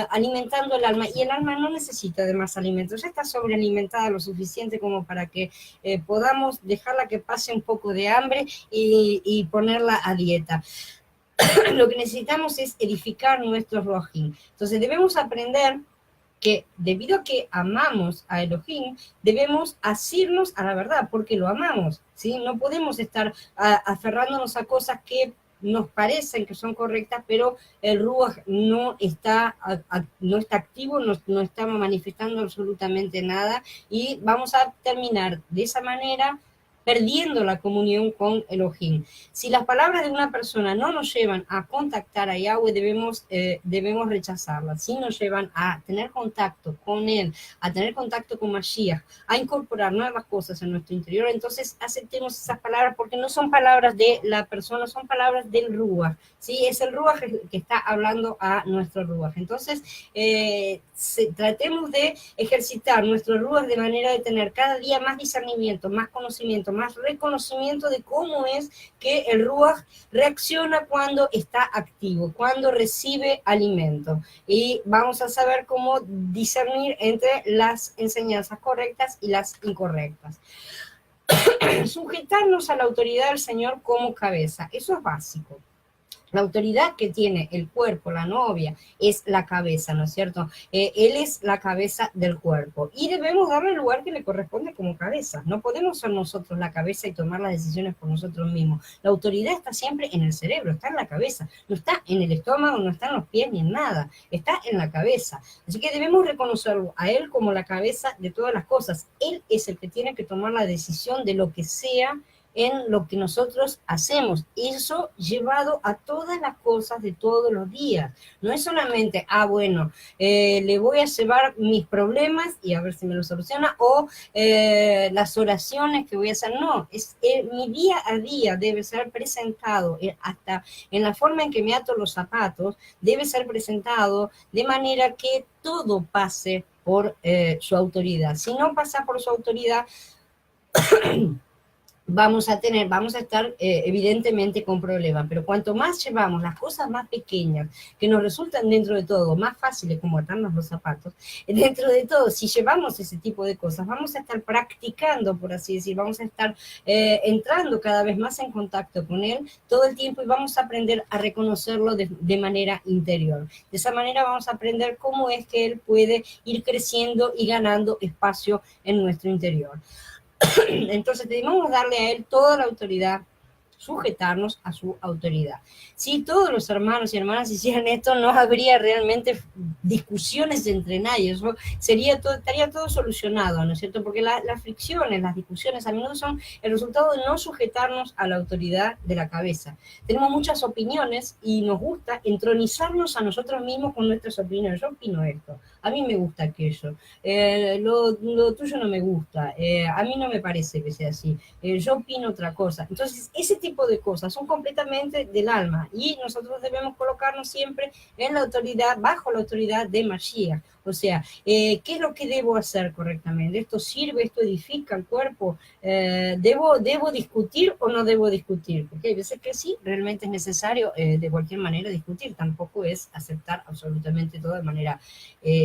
alimentando el alma, y el alma no necesita de más alimento, ya está sobrealimentada lo suficiente como para que podamos dejarla que pase un poco de hambre y ponerla a dieta. Lo que necesitamos es edificar nuestro Rojín. Entonces debemos aprender que debido a que amamos a Elohim, debemos asirnos a la verdad, porque lo amamos, ¿sí? No podemos estar aferrándonos a cosas que nos parecen que son correctas, pero el Ruach no está activo, no está manifestando absolutamente nada, y vamos a terminar de esa manera perdiendo la comunión con Elohim. Si las palabras de una persona no nos llevan a contactar a Yahweh, debemos rechazarlas. Si nos llevan a tener contacto con Él, a tener contacto con Mashiach, a incorporar nuevas cosas en nuestro interior, entonces aceptemos esas palabras, porque no son palabras de la persona, son palabras del Ruach, ¿sí? Es el Ruach que está hablando a nuestro Ruach. Entonces, tratemos de ejercitar nuestro Ruach de manera de tener cada día más discernimiento, más conocimiento, más reconocimiento de cómo es que el Ruach reacciona cuando está activo, cuando recibe alimento. Y vamos a saber cómo discernir entre las enseñanzas correctas y las incorrectas. Sujetarnos a la autoridad del Señor como cabeza, eso es básico. La autoridad que tiene el cuerpo, la novia, es la cabeza, ¿no es cierto? Él es la cabeza del cuerpo y debemos darle el lugar que le corresponde como cabeza. No podemos ser nosotros la cabeza y tomar las decisiones por nosotros mismos. La autoridad está siempre en el cerebro, está en la cabeza, no está en el estómago, no está en los pies ni en nada, está en la cabeza. Así que debemos reconocerlo a él como la cabeza de todas las cosas. Él es el que tiene que tomar la decisión de lo que sea en lo que nosotros hacemos. Eso llevado a todas las cosas de todos los días. No es solamente, bueno, le voy a llevar mis problemas y a ver si me lo soluciona, o las oraciones que voy a hacer. No, mi día a día debe ser presentado, hasta en la forma en que me ato los zapatos, debe ser presentado de manera que todo pase por su autoridad. Si no pasa por su autoridad, vamos a estar evidentemente con problemas, pero cuanto más llevamos las cosas más pequeñas, que nos resultan dentro de todo más fáciles, como atarnos los zapatos, dentro de todo, si llevamos ese tipo de cosas, vamos a estar practicando, por así decir, vamos a estar entrando cada vez más en contacto con él todo el tiempo, y vamos a aprender a reconocerlo de manera interior. De esa manera vamos a aprender cómo es que él puede ir creciendo y ganando espacio en nuestro interior. Entonces debemos darle a él toda la autoridad, sujetarnos a su autoridad. Si todos los hermanos y hermanas hicieran esto, no habría realmente discusiones entre nadie, eso estaría todo solucionado, ¿no es cierto? Porque las fricciones, las discusiones a menudo son el resultado de no sujetarnos a la autoridad de la cabeza. Tenemos muchas opiniones y nos gusta entronizarnos a nosotros mismos con nuestras opiniones. Yo opino esto, a mí me gusta aquello, lo tuyo no me gusta, a mí no me parece que sea así, yo opino otra cosa. Entonces, ese tipo de cosas son completamente del alma, y nosotros debemos colocarnos siempre en la autoridad, bajo la autoridad de Mashiach. O sea, ¿qué es lo que debo hacer correctamente? ¿Esto sirve? ¿Esto edifica el cuerpo? ¿Debo discutir o no debo discutir? Porque hay veces que sí, realmente es necesario de cualquier manera discutir. Tampoco es aceptar absolutamente todo de manera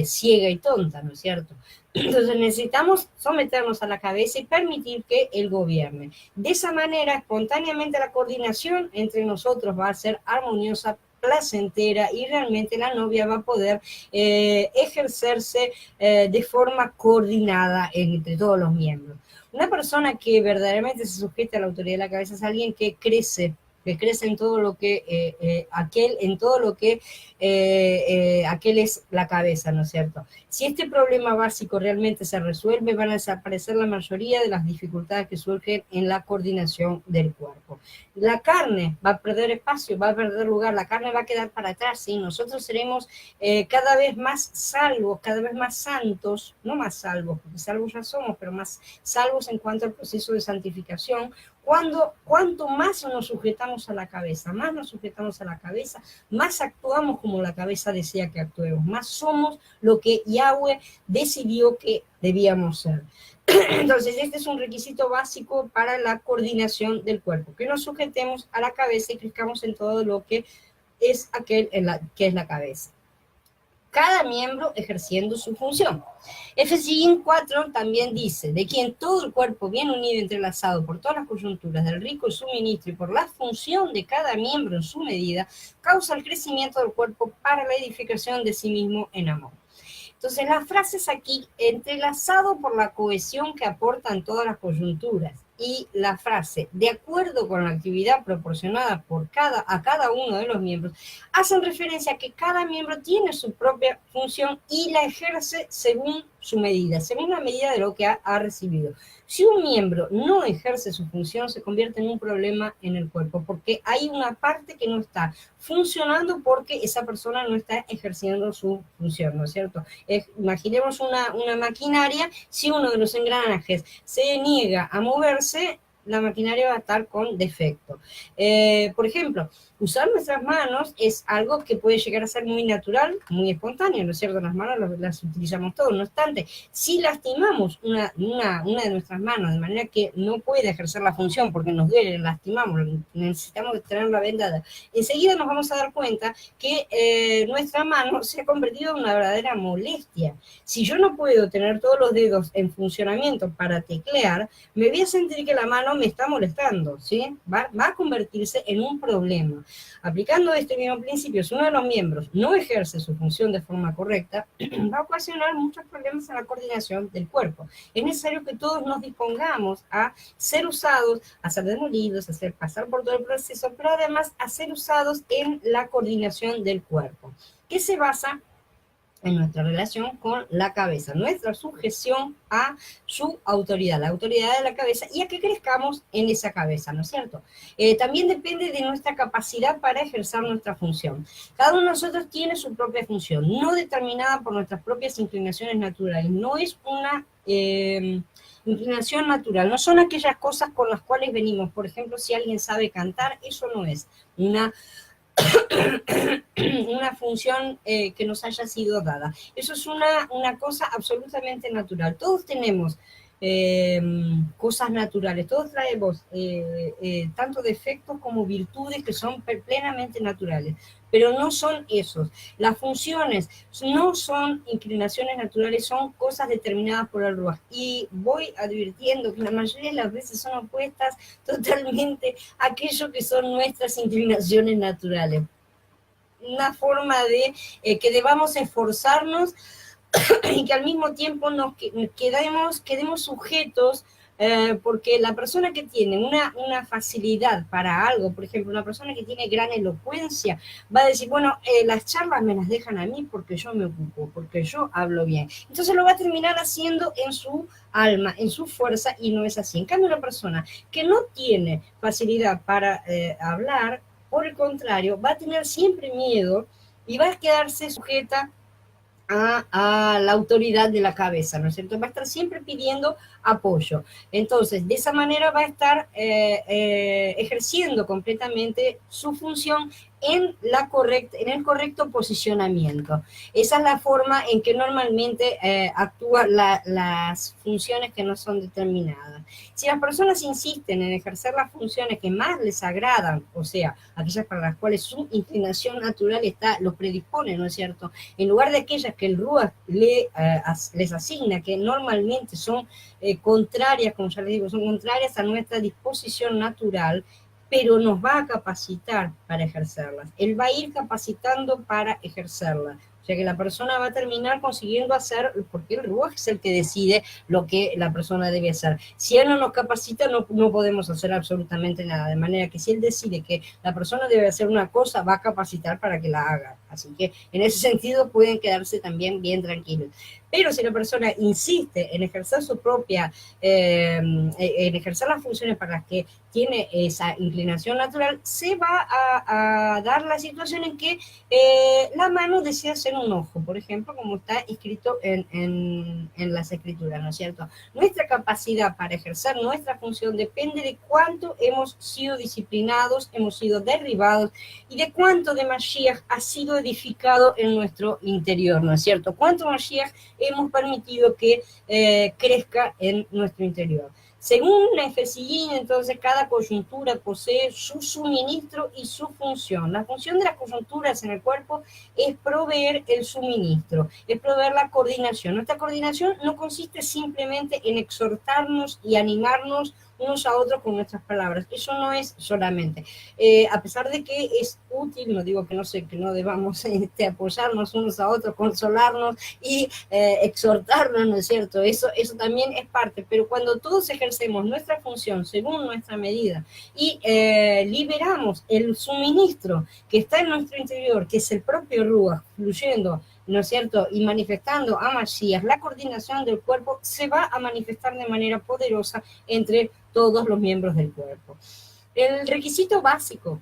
ciega y tonta, ¿no es cierto? Entonces necesitamos someternos a la cabeza y permitir que él gobierne. De esa manera, espontáneamente la coordinación entre nosotros va a ser armoniosa placentera y realmente la novia va a poder ejercerse de forma coordinada entre todos los miembros. Una persona que verdaderamente se sujeta a la autoridad de la cabeza es alguien que crece en todo lo que aquel es la cabeza, ¿no es cierto? Si este problema básico realmente se resuelve, van a desaparecer la mayoría de las dificultades que surgen en la coordinación del cuerpo. La carne va a perder espacio, va a perder lugar, la carne va a quedar para atrás, ¿sí? Nosotros seremos cada vez más salvos, cada vez más santos, no más salvos, porque salvos ya somos, pero más salvos en cuanto al proceso de santificación. Cuanto más nos sujetamos a la cabeza, más actuamos como la cabeza desea que actuemos, más somos lo que Yahweh decidió que debíamos ser. Entonces, este es un requisito básico para la coordinación del cuerpo, que nos sujetemos a la cabeza y crezcamos en todo lo que es que es la cabeza. Cada miembro ejerciendo su función. Efesios 4 también dice, de quien todo el cuerpo bien unido y entrelazado por todas las coyunturas del rico suministro y por la función de cada miembro en su medida, causa el crecimiento del cuerpo para la edificación de sí mismo en amor. Entonces, las frases aquí, entrelazado por la cohesión que aportan todas las coyunturas, y la frase, de acuerdo con la actividad proporcionada a cada uno de los miembros, hacen referencia a que cada miembro tiene su propia función y la ejerce según su medida, según la medida de lo que ha recibido. Si un miembro no ejerce su función, se convierte en un problema en el cuerpo, porque hay una parte que no está funcionando porque esa persona no está ejerciendo su función, ¿no es cierto? Imaginemos una maquinaria, si uno de los engranajes se niega a moverse, la maquinaria va a estar con defecto. Por ejemplo, usar nuestras manos es algo que puede llegar a ser muy natural, muy espontáneo, ¿no es cierto? Las manos las utilizamos todos. No obstante, si lastimamos una de nuestras manos de manera que no puede ejercer la función porque nos duele, lastimamos, necesitamos tenerla vendada, enseguida nos vamos a dar cuenta que nuestra mano se ha convertido en una verdadera molestia. Si yo no puedo tener todos los dedos en funcionamiento para teclear, me voy a sentir que la mano me está molestando, ¿sí? Va a convertirse en un problema. Aplicando este mismo principio, si uno de los miembros no ejerce su función de forma correcta, va a ocasionar muchos problemas en la coordinación del cuerpo. Es necesario que todos nos dispongamos a ser usados, a ser demolidos, a hacer pasar por todo el proceso, pero además a ser usados en la coordinación del cuerpo, que se basa en nuestra relación con la cabeza, nuestra sujeción a su autoridad, la autoridad de la cabeza, y a que crezcamos en esa cabeza, ¿no es cierto? También depende de nuestra capacidad para ejercer nuestra función. Cada uno de nosotros tiene su propia función, no determinada por nuestras propias inclinaciones naturales, no es una inclinación natural, no son aquellas cosas con las cuales venimos. Por ejemplo, si alguien sabe cantar, eso no es una función que nos haya sido dada. Eso es una cosa absolutamente natural. Todos tenemos cosas naturales, todos traemos tanto defectos como virtudes que son plenamente naturales, pero no son esos. Las funciones no son inclinaciones naturales, son cosas determinadas por el Ruach. Y voy advirtiendo que la mayoría de las veces son opuestas totalmente a aquello que son nuestras inclinaciones naturales. Una forma de que debamos esforzarnos y que al mismo tiempo nos quedemos sujetos, porque la persona que tiene una facilidad para algo, por ejemplo, una persona que tiene gran elocuencia, va a decir, bueno, las charlas me las dejan a mí porque yo me ocupo, porque yo hablo bien. Entonces lo va a terminar haciendo en su alma, en su fuerza, y no es así. En cambio, una persona que no tiene facilidad para hablar, por el contrario, va a tener siempre miedo y va a quedarse sujeta a la autoridad de la cabeza, ¿no es cierto? Va a estar siempre pidiendo apoyo. Entonces, de esa manera va a estar ejerciendo completamente su función en el correcto posicionamiento. Esa es la forma en que normalmente actúan las funciones que no son determinadas. Si las personas insisten en ejercer las funciones que más les agradan, o sea, aquellas para las cuales su inclinación natural los predispone, ¿no es cierto?, en lugar de aquellas que el Ruach les asigna, que normalmente son contrarias, como ya les digo, son contrarias a nuestra disposición natural, pero nos va a capacitar para ejercerlas. Él va a ir capacitando para ejercerlas. O sea que la persona va a terminar consiguiendo hacer, porque el Ruach es el que decide lo que la persona debe hacer. Si él no nos capacita, no podemos hacer absolutamente nada. De manera que si él decide que la persona debe hacer una cosa, va a capacitar para que la haga. Así que en ese sentido pueden quedarse también bien tranquilos. Pero si la persona insiste en ejercer su propia, en ejercer las funciones para las que tiene esa inclinación natural, se va a dar la situación en que la mano desea ser un ojo, por ejemplo, como está escrito en las escrituras, ¿no es cierto? Nuestra capacidad para ejercer nuestra función depende de cuánto hemos sido disciplinados, hemos sido derribados y de cuánto de Mashiach ha sido edificado en nuestro interior, ¿no es cierto? Cuánto Mashiach hemos permitido que crezca en nuestro interior. Según la FSIN, entonces, cada coyuntura posee su suministro y su función. La función de las coyunturas en el cuerpo es proveer el suministro, es proveer la coordinación. Nuestra coordinación no consiste simplemente en exhortarnos y animarnos unos a otros con nuestras palabras. Eso no es solamente. A pesar de que es útil, no digo que no debamos apoyarnos unos a otros, consolarnos y exhortarnos, ¿no es cierto? Eso también es parte, pero cuando todos ejercemos nuestra función según nuestra medida y liberamos el suministro que está en nuestro interior, que es el propio Ruach, fluyendo, ¿no es cierto?, y manifestando a Mashiach, la coordinación del cuerpo se va a manifestar de manera poderosa entre todos los miembros del cuerpo. El requisito básico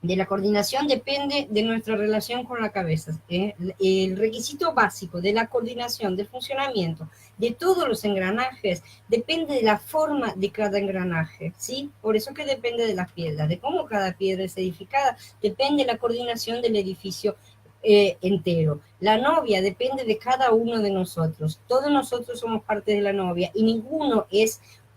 de la coordinación depende de nuestra relación con la cabeza. El requisito básico de la coordinación, del funcionamiento de todos los engranajes, depende de la forma de cada engranaje, ¿sí? Por eso que depende de las piedras, de cómo cada piedra es edificada, depende de la coordinación del edificio entero. La novia depende de cada uno de nosotros. Todos nosotros somos parte de la novia y ninguno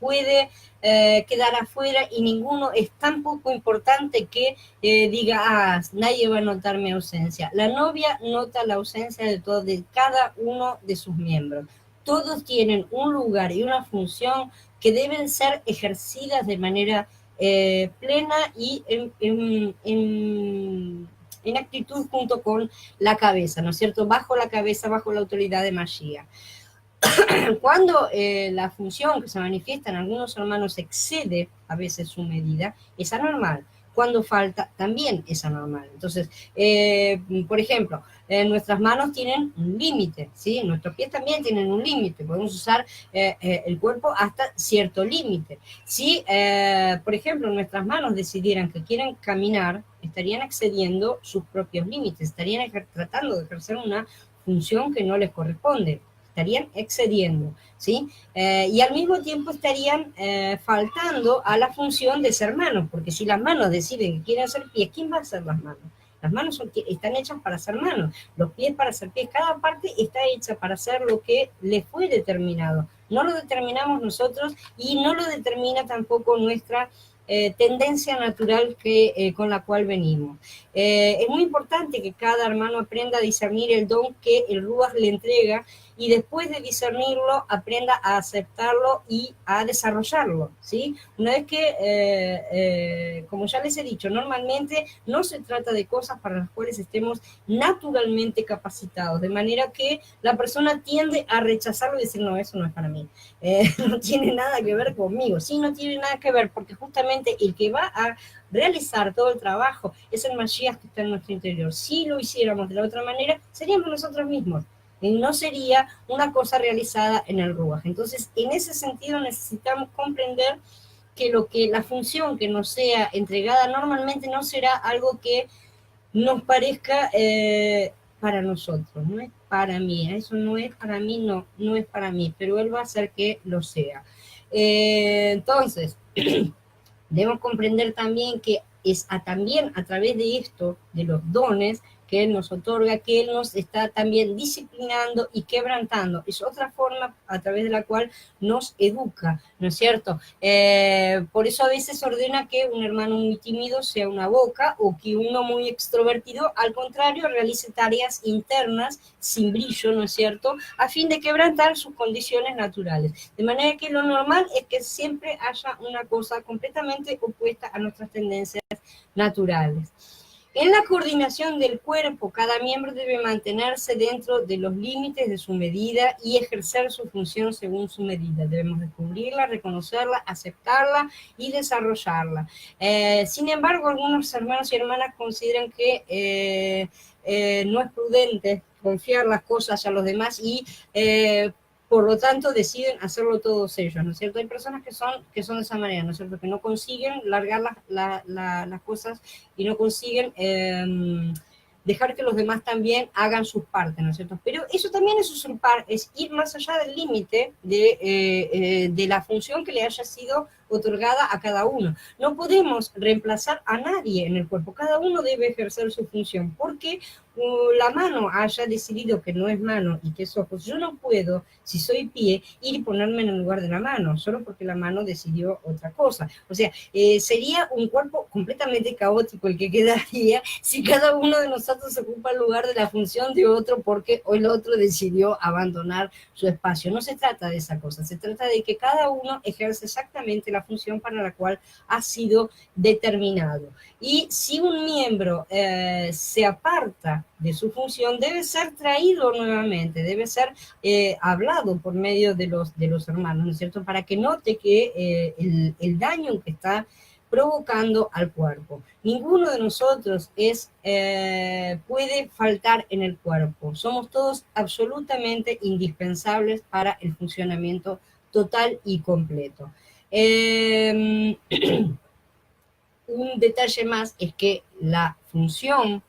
puede quedar afuera y ninguno es tan poco importante que diga, nadie va a notar mi ausencia. La novia nota la ausencia de cada uno de sus miembros. Todos tienen un lugar y una función que deben ser ejercidas de manera plena y en actitud junto con la cabeza, ¿no es cierto? Bajo la cabeza, bajo la autoridad de Mashiach. Cuando la función que se manifiesta en algunos hermanos excede a veces su medida, es anormal. Cuando falta, también es anormal. Entonces, por ejemplo, nuestras manos tienen un límite, ¿sí? Nuestros pies también tienen un límite. Podemos usar el cuerpo hasta cierto límite. Si, por ejemplo, nuestras manos decidieran que quieren caminar, estarían excediendo sus propios límites, estarían tratando de ejercer una función que no les corresponde. Estarían excediendo, ¿sí? Y al mismo tiempo estarían faltando a la función de ser manos, porque si las manos deciden que quieren ser pies, ¿quién va a hacer las manos? Las manos están hechas para ser manos, los pies para ser pies, cada parte está hecha para hacer lo que le fue determinado. No lo determinamos nosotros y no lo determina tampoco nuestra tendencia natural con la cual venimos. Es muy importante que cada hermano aprenda a discernir el don que el Ruach le entrega y después de discernirlo aprenda a aceptarlo y a desarrollarlo, ¿sí? Una vez que, como ya les he dicho, normalmente no se trata de cosas para las cuales estemos naturalmente capacitados, de manera que la persona tiende a rechazarlo y decir, no, eso no es para mí, no tiene nada que ver conmigo, sí, no tiene nada que ver, porque justamente el que va a realizar todo el trabajo es el Mashiach que está en nuestro interior. Si lo hiciéramos de la otra manera, seríamos nosotros mismos. Y no sería una cosa realizada en el Ruach. Entonces, en ese sentido necesitamos comprender que la función que nos sea entregada normalmente no será algo que nos parezca para nosotros, no es para mí, eso no es para mí, no es para mí, pero Él va a hacer que lo sea. Entonces, debemos comprender también que es también a través de esto, de los dones, que Él nos otorga, que Él nos está también disciplinando y quebrantando. Es otra forma a través de la cual nos educa, ¿no es cierto? Por eso a veces ordena que un hermano muy tímido sea una boca, o que uno muy extrovertido, al contrario, realice tareas internas sin brillo, ¿no es cierto?, a fin de quebrantar sus condiciones naturales. De manera que lo normal es que siempre haya una cosa completamente opuesta a nuestras tendencias naturales. En la coordinación del cuerpo, cada miembro debe mantenerse dentro de los límites de su medida y ejercer su función según su medida. Debemos descubrirla, reconocerla, aceptarla y desarrollarla. Sin embargo, algunos hermanos y hermanas consideran que no es prudente confiar las cosas a los demás y por lo tanto deciden hacerlo todos ellos, ¿no es cierto? Hay personas que son de esa manera, ¿no es cierto?, que no consiguen largar las cosas y no consiguen dejar que los demás también hagan sus partes, ¿no es cierto? Pero eso también es usurpar, es ir más allá del límite de la función que le haya sido otorgada a cada uno. No podemos reemplazar a nadie en el cuerpo, cada uno debe ejercer su función, porque la mano haya decidido que no es mano y que es ojos. Yo no puedo, si soy pie, ir y ponerme en el lugar de la mano, solo porque la mano decidió otra cosa. O sea, sería un cuerpo completamente caótico el que quedaría si cada uno de nosotros ocupa el lugar de la función de otro porque hoy el otro decidió abandonar su espacio. No se trata de esa cosa, se trata de que cada uno ejerce exactamente la función para la cual ha sido determinado. Y si un miembro se aparta de su función, debe ser traído nuevamente, debe ser hablado por medio de los hermanos, ¿no es cierto?, para que note que el daño que está provocando al cuerpo. Ninguno de nosotros puede faltar en el cuerpo. Somos todos absolutamente indispensables para el funcionamiento total y completo. Un detalle más es que la función,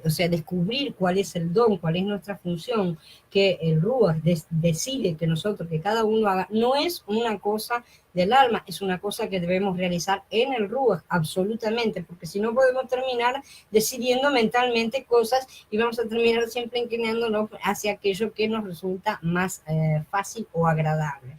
o sea, descubrir cuál es el don, cuál es nuestra función, que el Ruach decide que cada uno haga, no es una cosa del alma, es una cosa que debemos realizar en el Ruach, absolutamente, porque si no podemos terminar decidiendo mentalmente cosas y vamos a terminar siempre inclinándonos hacia aquello que nos resulta más fácil o agradable.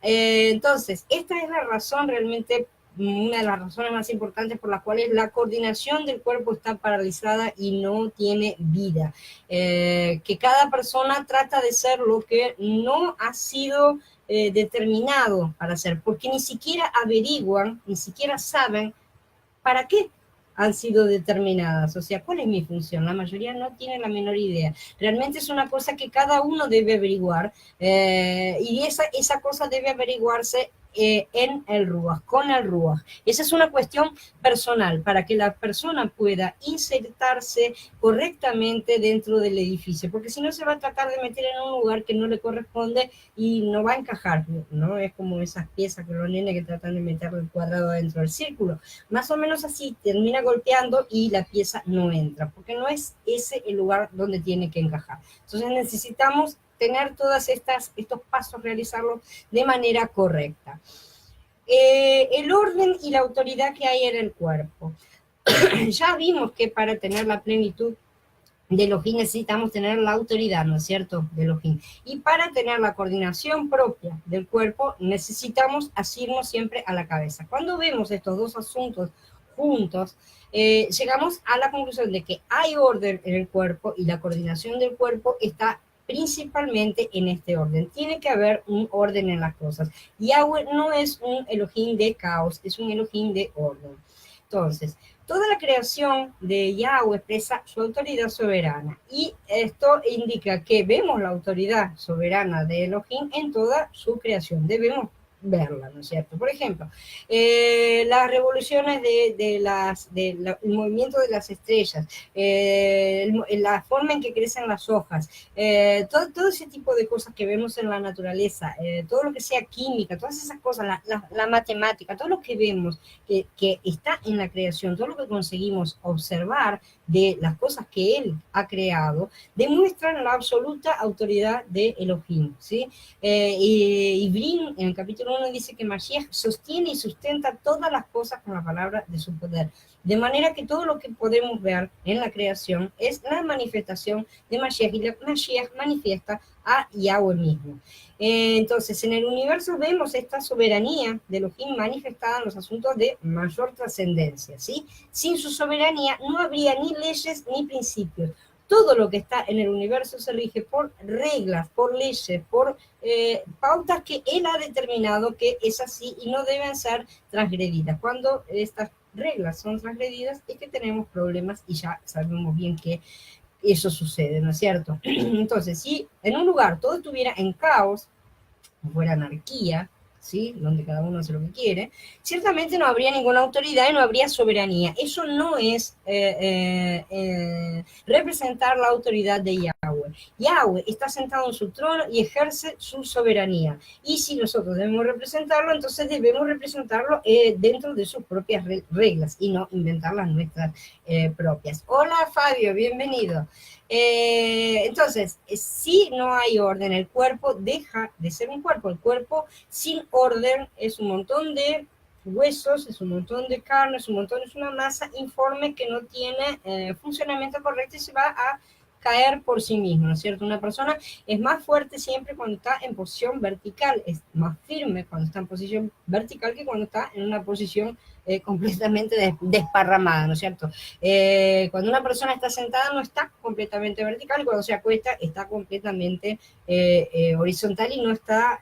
Entonces, esta es la razón realmente, una de las razones más importantes por las cuales la coordinación del cuerpo está paralizada y no tiene vida. Que cada persona trata de ser lo que no ha sido determinado para ser, porque ni siquiera averiguan, ni siquiera saben para qué han sido determinadas, o sea, ¿cuál es mi función? La mayoría no tiene la menor idea. Realmente es una cosa que cada uno debe averiguar y esa cosa debe averiguarse en el Ruach, con el Ruach. Esa es una cuestión personal, para que la persona pueda insertarse correctamente dentro del edificio, porque si no se va a tratar de meter en un lugar que no le corresponde y no va a encajar, ¿no? Es como esas piezas que los nenes que tratan de meter el cuadrado dentro del círculo. Más o menos así, termina golpeando y la pieza no entra, porque no es ese el lugar donde tiene que encajar. Entonces necesitamos tener todos estos pasos, realizarlos de manera correcta. El orden y la autoridad que hay en el cuerpo. Ya vimos que para tener la plenitud de Elohim necesitamos tener la autoridad, ¿no es cierto?, de Elohim. Y para tener la coordinación propia del cuerpo necesitamos asirnos siempre a la cabeza. Cuando vemos estos dos asuntos juntos, llegamos a la conclusión de que hay orden en el cuerpo y la coordinación del cuerpo está principalmente en este orden. Tiene que haber un orden en las cosas. Yahweh no es un Elohim de caos, es un Elohim de orden. Entonces, toda la creación de Yahweh expresa su autoridad soberana, y esto indica que vemos la autoridad soberana de Elohim en toda su creación. Debemos verla, ¿no es cierto? Por ejemplo, las revoluciones del movimiento de las estrellas, la forma en que crecen las hojas, todo ese tipo de cosas que vemos en la naturaleza, todo lo que sea química, todas esas cosas, la matemática, todo lo que vemos que está en la creación, todo lo que conseguimos observar de las cosas que Él ha creado, demuestran la absoluta autoridad de Elohim, ¿sí? Y Brin, en el capítulo trono dice que Mashiach sostiene y sustenta todas las cosas con la palabra de su poder. De manera que todo lo que podemos ver en la creación es la manifestación de Mashiach, y la Mashiach manifiesta a Yahweh mismo. Entonces, en el universo vemos esta soberanía de Elohim manifestada en los asuntos de mayor trascendencia, ¿sí? Sin su soberanía no habría ni leyes ni principios. Todo lo que está en el universo se rige por reglas, por leyes, por pautas que él ha determinado que es así y no deben ser transgredidas. Cuando estas reglas son transgredidas es que tenemos problemas y ya sabemos bien que eso sucede, ¿no es cierto? Entonces, si en un lugar todo estuviera en caos, fuera anarquía, ¿sí? Donde cada uno hace lo que quiere, ciertamente no habría ninguna autoridad y no habría soberanía. Eso no es representar la autoridad de Yahweh. Yahweh está sentado en su trono y ejerce su soberanía. Y si nosotros debemos representarlo, entonces debemos representarlo dentro de sus propias reglas y no inventar las nuestras propias. Hola Fabio, bienvenido. Entonces, si no hay orden, el cuerpo deja de ser un cuerpo. El cuerpo sin orden es un montón de huesos, es un montón de carne, es una masa informe que no tiene funcionamiento correcto y se va a caer por sí mismo, ¿no es cierto? Una persona es más fuerte siempre cuando está en posición vertical, es más firme cuando está en posición vertical que cuando está en una posición completamente desparramada, ¿no es cierto? Cuando una persona está sentada no está completamente vertical y cuando se acuesta está completamente horizontal y no está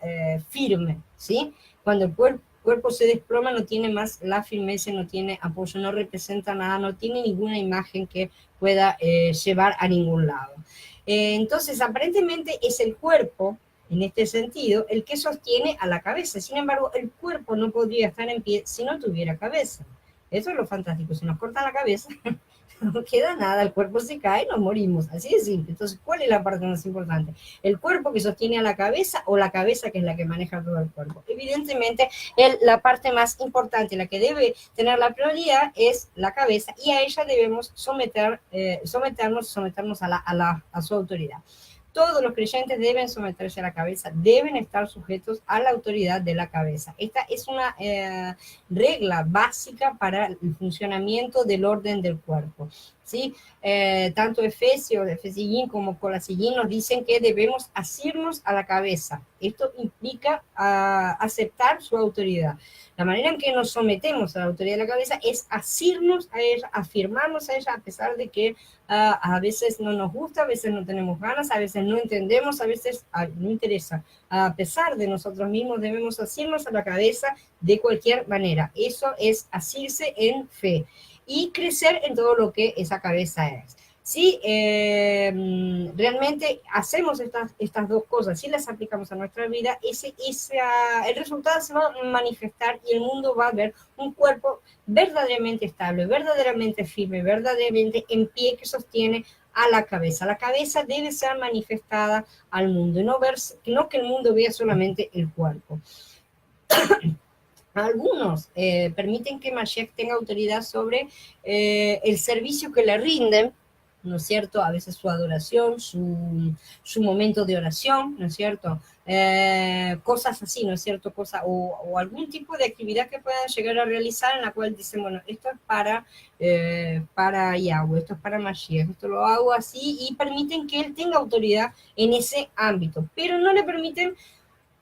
firme, ¿sí? Cuando el cuerpo se desploma no tiene más la firmeza, no tiene apoyo, no representa nada, no tiene ninguna imagen que pueda llevar a ningún lado. Entonces, aparentemente es el cuerpo, en este sentido, el que sostiene a la cabeza. Sin embargo, el cuerpo no podría estar en pie si no tuviera cabeza. Eso es lo fantástico. Si nos cortan la cabeza, no queda nada, el cuerpo se cae y nos morimos. Así de simple. Entonces, ¿cuál es la parte más importante? ¿El cuerpo que sostiene a la cabeza o la cabeza que es la que maneja todo el cuerpo? Evidentemente, la parte más importante, la que debe tener la prioridad es la cabeza y a ella debemos someternos a su autoridad. Todos los creyentes deben someterse a la cabeza, deben estar sujetos a la autoridad de la cabeza. Esta es una regla básica para el funcionamiento del orden del cuerpo, ¿sí? Tanto Efesios como Colasillín nos dicen que debemos asirnos a la cabeza. Esto implica aceptar su autoridad. La manera en que nos sometemos a la autoridad de la cabeza es asirnos a ella, afirmarnos a ella, a pesar de que a veces no nos gusta, a veces no tenemos ganas, a veces no entendemos, a veces no interesa. A pesar de nosotros mismos debemos asirnos a la cabeza de cualquier manera. Eso es asirse en fe y crecer en todo lo que esa cabeza es. Si realmente hacemos estas dos cosas, si las aplicamos a nuestra vida, el resultado se va a manifestar y el mundo va a ver un cuerpo verdaderamente estable, verdaderamente firme, verdaderamente en pie que sostiene a la cabeza. La cabeza debe ser manifestada al mundo, no que el mundo vea solamente el cuerpo. Algunos permiten que Mashiach tenga autoridad sobre el servicio que le rinden, ¿no es cierto? A veces su adoración, su momento de oración, ¿no es cierto? Cosas así, ¿no es cierto? O algún tipo de actividad que puedan llegar a realizar en la cual dicen, bueno, esto es para Yahweh, esto es para Mashiach, esto lo hago así, y permiten que él tenga autoridad en ese ámbito, pero no le permiten,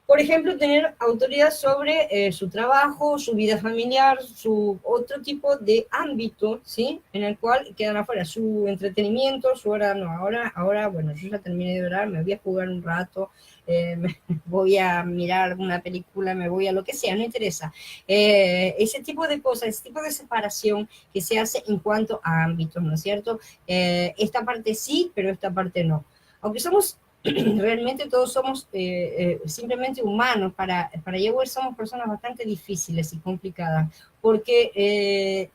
por ejemplo, tener autoridad sobre su trabajo, su vida familiar, su otro tipo de ámbito, ¿sí? En el cual quedan afuera su entretenimiento, su hora, no, ahora, bueno, yo ya terminé de orar, me voy a jugar un rato, me voy a mirar alguna película, me voy a lo que sea, no interesa. Ese tipo de cosas, ese tipo de separación que se hace en cuanto a ámbitos, ¿no es cierto? Esta parte sí, pero esta parte no. Aunque somos realmente todos somos simplemente humanos, para Yahweh somos personas bastante difíciles y complicadas, porque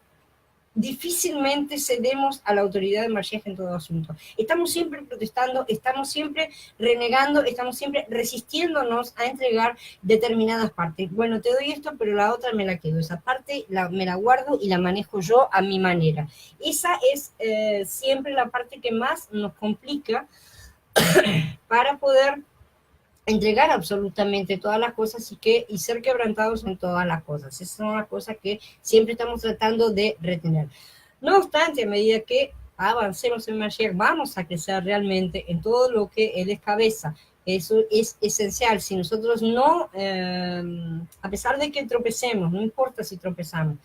difícilmente cedemos a la autoridad de Mashiach en todo asunto. Estamos siempre protestando, estamos siempre renegando, estamos siempre resistiéndonos a entregar determinadas partes. Bueno, te doy esto, pero la otra me la quedo. Esa parte me la guardo y la manejo yo a mi manera. Esa es siempre la parte que más nos complica para poder entregar absolutamente todas las cosas y ser quebrantados en todas las cosas. Esas son las cosas que siempre estamos tratando de retener. No obstante, a medida que avancemos en Mashiach, vamos a crecer realmente en todo lo que Él es cabeza. Eso es esencial. Si nosotros no, a pesar de que tropecemos, no importa si tropezamos,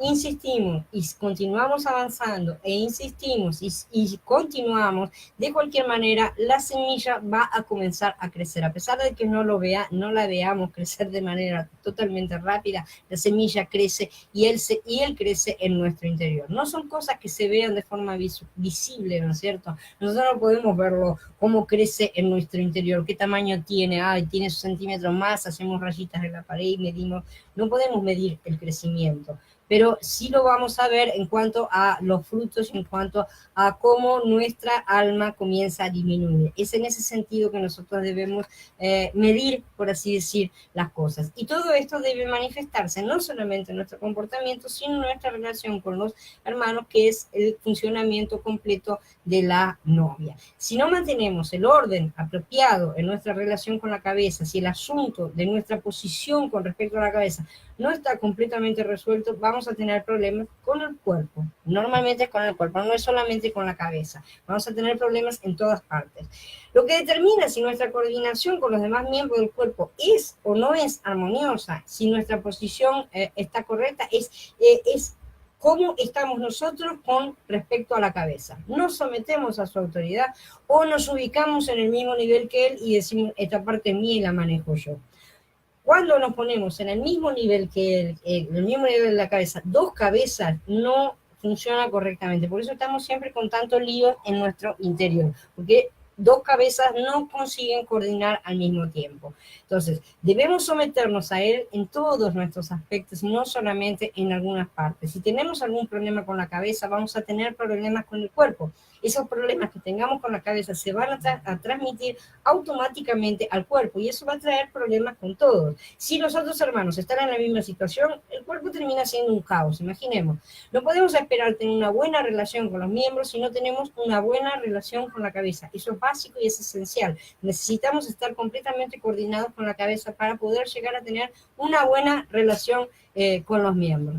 insistimos y continuamos avanzando e insistimos y continuamos, de cualquier manera la semilla va a comenzar a crecer. A pesar de que no la veamos crecer de manera totalmente rápida, la semilla crece y él crece en nuestro interior. No son cosas que se vean de forma visible, ¿no es cierto? Nosotros no podemos verlo, cómo crece en nuestro interior, qué tamaño tiene, tiene centímetros más, hacemos rayitas en la pared y medimos. No podemos medir el crecimiento, pero sí lo vamos a ver en cuanto a los frutos, en cuanto a cómo nuestra alma comienza a disminuir. Es en ese sentido que nosotros debemos medir, por así decir, las cosas. Y todo esto debe manifestarse no solamente en nuestro comportamiento, sino en nuestra relación con los hermanos, que es el funcionamiento completo de la novia. Si no mantenemos el orden apropiado en nuestra relación con la cabeza, si el asunto de nuestra posición con respecto a la cabeza no está completamente resuelto, vamos a tener problemas con el cuerpo. Normalmente con el cuerpo, no es solamente con la cabeza. Vamos a tener problemas en todas partes. Lo que determina si nuestra coordinación con los demás miembros del cuerpo es o no es armoniosa, si nuestra posición está correcta, es cómo estamos nosotros con respecto a la cabeza. Nos sometemos a su autoridad o nos ubicamos en el mismo nivel que él y decimos, esta parte es mía y la manejo yo. Cuando nos ponemos en el mismo nivel que él, el mismo nivel de la cabeza, dos cabezas, no funciona correctamente. Por eso estamos siempre con tanto lío en nuestro interior, porque dos cabezas no consiguen coordinar al mismo tiempo. Entonces, debemos someternos a él en todos nuestros aspectos, no solamente en algunas partes. Si tenemos algún problema con la cabeza, vamos a tener problemas con el cuerpo. Esos problemas que tengamos con la cabeza se van a transmitir automáticamente al cuerpo y eso va a traer problemas con todos. Si los otros hermanos están en la misma situación, el cuerpo termina siendo un caos, imaginemos. No podemos esperar tener una buena relación con los miembros si no tenemos una buena relación con la cabeza. Eso es básico y es esencial. Necesitamos estar completamente coordinados con la cabeza para poder llegar a tener una buena relación con los miembros.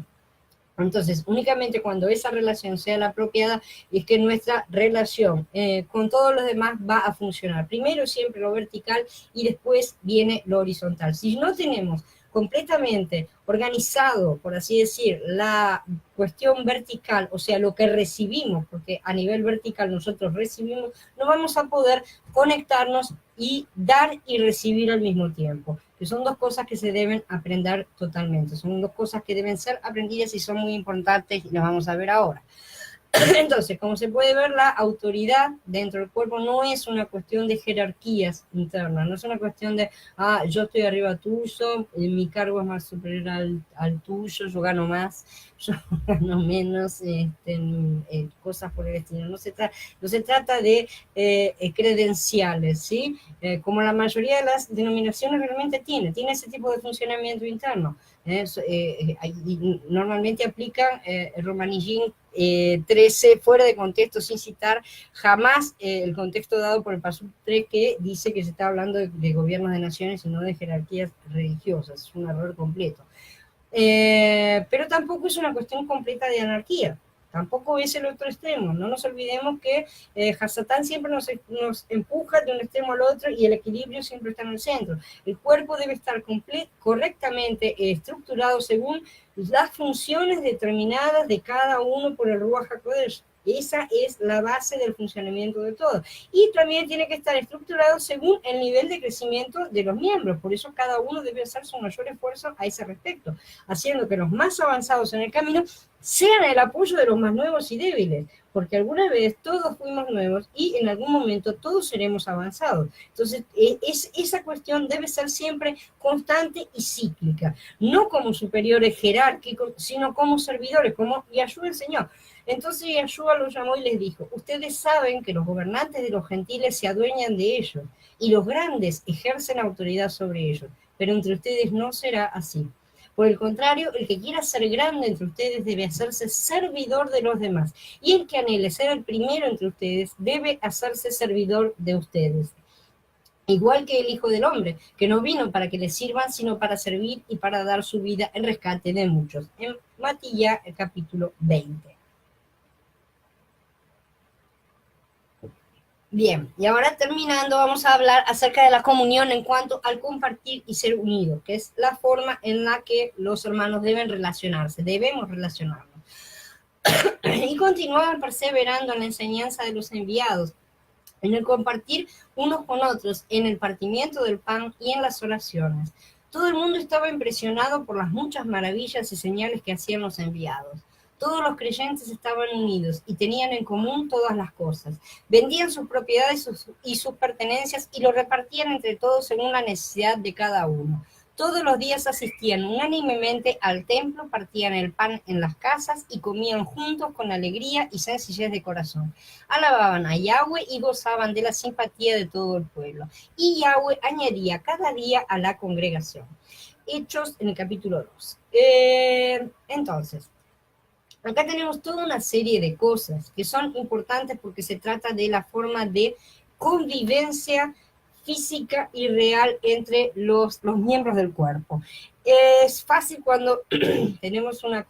Entonces, únicamente cuando esa relación sea la apropiada es que nuestra relación con todos los demás va a funcionar. Primero siempre lo vertical y después viene lo horizontal. Si no tenemos completamente organizado, por así decir, la cuestión vertical, o sea, lo que recibimos, porque a nivel vertical nosotros recibimos, no vamos a poder conectarnos y dar y recibir al mismo tiempo, que son dos cosas que se deben aprender totalmente, son dos cosas que deben ser aprendidas y son muy importantes y las vamos a ver ahora. Entonces, como se puede ver, la autoridad dentro del cuerpo no es una cuestión de jerarquías internas, no es una cuestión de, yo estoy arriba tuyo, mi cargo es más superior al tuyo, yo gano más, yo gano menos, cosas por el estilo. No se trata de credenciales, ¿sí? Como la mayoría de las denominaciones realmente tiene ese tipo de funcionamiento interno. Normalmente aplican Romanillín 13 fuera de contexto, sin citar jamás el contexto dado por el Pasuk 3 que dice que se está hablando de gobiernos de naciones y no de jerarquías religiosas. Es un error completo. Pero tampoco es una cuestión completa de anarquía. Tampoco es el otro extremo. No nos olvidemos que Hasatán siempre nos empuja de un extremo al otro y el equilibrio siempre está en el centro. El cuerpo debe estar correctamente estructurado según las funciones determinadas de cada uno por el Ruach HaKodesh. Esa es la base del funcionamiento de todo. Y también tiene que estar estructurado según el nivel de crecimiento de los miembros. Por eso cada uno debe hacer su mayor esfuerzo a ese respecto, haciendo que los más avanzados en el camino sean el apoyo de los más nuevos y débiles, porque alguna vez todos fuimos nuevos y en algún momento todos seremos avanzados. Entonces, esa cuestión debe ser siempre constante y cíclica, no como superiores jerárquicos, sino como servidores, como Yahshua enseñó. Entonces Yahshua los llamó y les dijo, ustedes saben que los gobernantes de los gentiles se adueñan de ellos y los grandes ejercen autoridad sobre ellos, pero entre ustedes no será así. Por el contrario, el que quiera ser grande entre ustedes debe hacerse servidor de los demás, y el que anhele ser el primero entre ustedes debe hacerse servidor de ustedes. igual que el Hijo del Hombre, que no vino para que le sirvan, sino para servir y para dar su vida en rescate de muchos. En Matías, el capítulo 20. Bien, y ahora terminando, vamos a hablar acerca de la comunión en cuanto al compartir y ser unidos, que es la forma en la que los hermanos deben relacionarse, debemos relacionarnos. Y continuaban perseverando en la enseñanza de los enviados, en el compartir unos con otros, en el partimiento del pan y en las oraciones. Todo el mundo estaba impresionado por las muchas maravillas y señales que hacían los enviados. Todos los creyentes estaban unidos y tenían en común todas las cosas. Vendían sus propiedades y sus pertenencias y lo repartían entre todos según la necesidad de cada uno. Todos los días asistían unánimemente al templo, partían el pan en las casas y comían juntos con alegría y sencillez de corazón. Alababan a Yahweh y gozaban de la simpatía de todo el pueblo. Y Yahweh añadía cada día a la congregación. Hechos en el capítulo 2. Entonces, acá tenemos toda una serie de cosas que son importantes porque se trata de la forma de convivencia física y real entre los miembros del cuerpo. Es fácil cuando tenemos una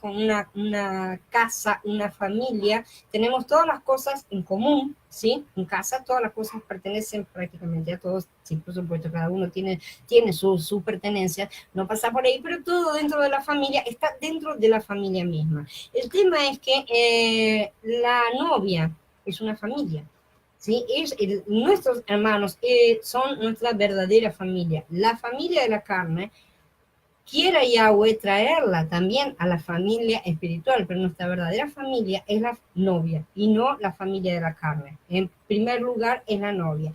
casa, una familia, tenemos todas las cosas en común, ¿sí? En casa todas las cosas pertenecen prácticamente a todos, sí, por supuesto, cada uno tiene su pertenencia, no pasa por ahí, pero todo dentro de la familia está dentro de la familia misma. El tema es que la novia es una familia. ¿Sí? Nuestros hermanos son nuestra verdadera familia. La familia de la carne, quiera Yahweh traerla también a la familia espiritual, pero nuestra verdadera familia es la novia y no la familia de la carne. En primer lugar es la novia.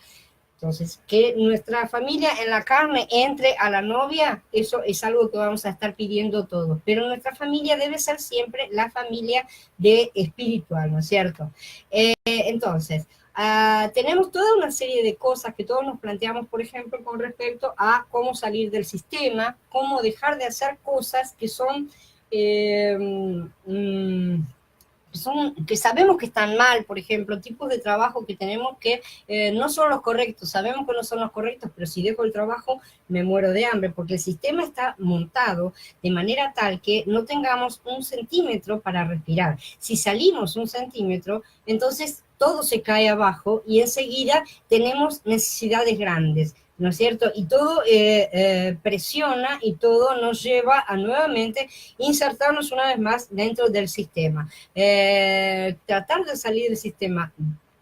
Entonces, que nuestra familia en la carne entre a la novia, eso es algo que vamos a estar pidiendo todos, pero nuestra familia debe ser siempre la familia de espiritual, ¿no es cierto? Entonces, tenemos toda una serie de cosas que todos nos planteamos, por ejemplo, con respecto a cómo salir del sistema, cómo dejar de hacer cosas que son que sabemos que están mal, por ejemplo, tipos de trabajo que tenemos que no son los correctos, sabemos que no son los correctos, pero si dejo el trabajo me muero de hambre, porque el sistema está montado de manera tal que no tengamos un centímetro para respirar. Si salimos un centímetro, entonces todo se cae abajo y enseguida tenemos necesidades grandes, ¿no es cierto? Y todo presiona y todo nos lleva a nuevamente insertarnos una vez más dentro del sistema. Tratar de salir del sistema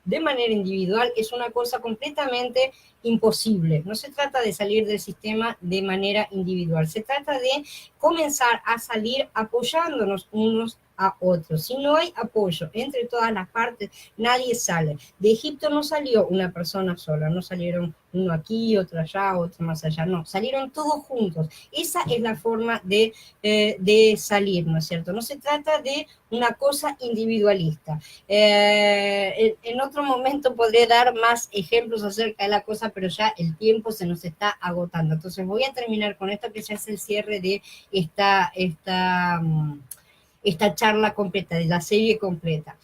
de manera individual es una cosa completamente imposible. No se trata de salir del sistema de manera individual, se trata de comenzar a salir apoyándonos unos a otros. Si no hay apoyo entre todas las partes, nadie sale. De Egipto no salió una persona sola, no salieron uno aquí, otro allá, otro más allá, no, salieron todos juntos. Esa es la forma de salir, ¿no es cierto? No se trata de una cosa individualista. En otro momento podré dar más ejemplos acerca de la cosa, pero ya el tiempo se nos está agotando. Entonces voy a terminar con esto, que ya es el cierre de esta charla completa, de la serie completa.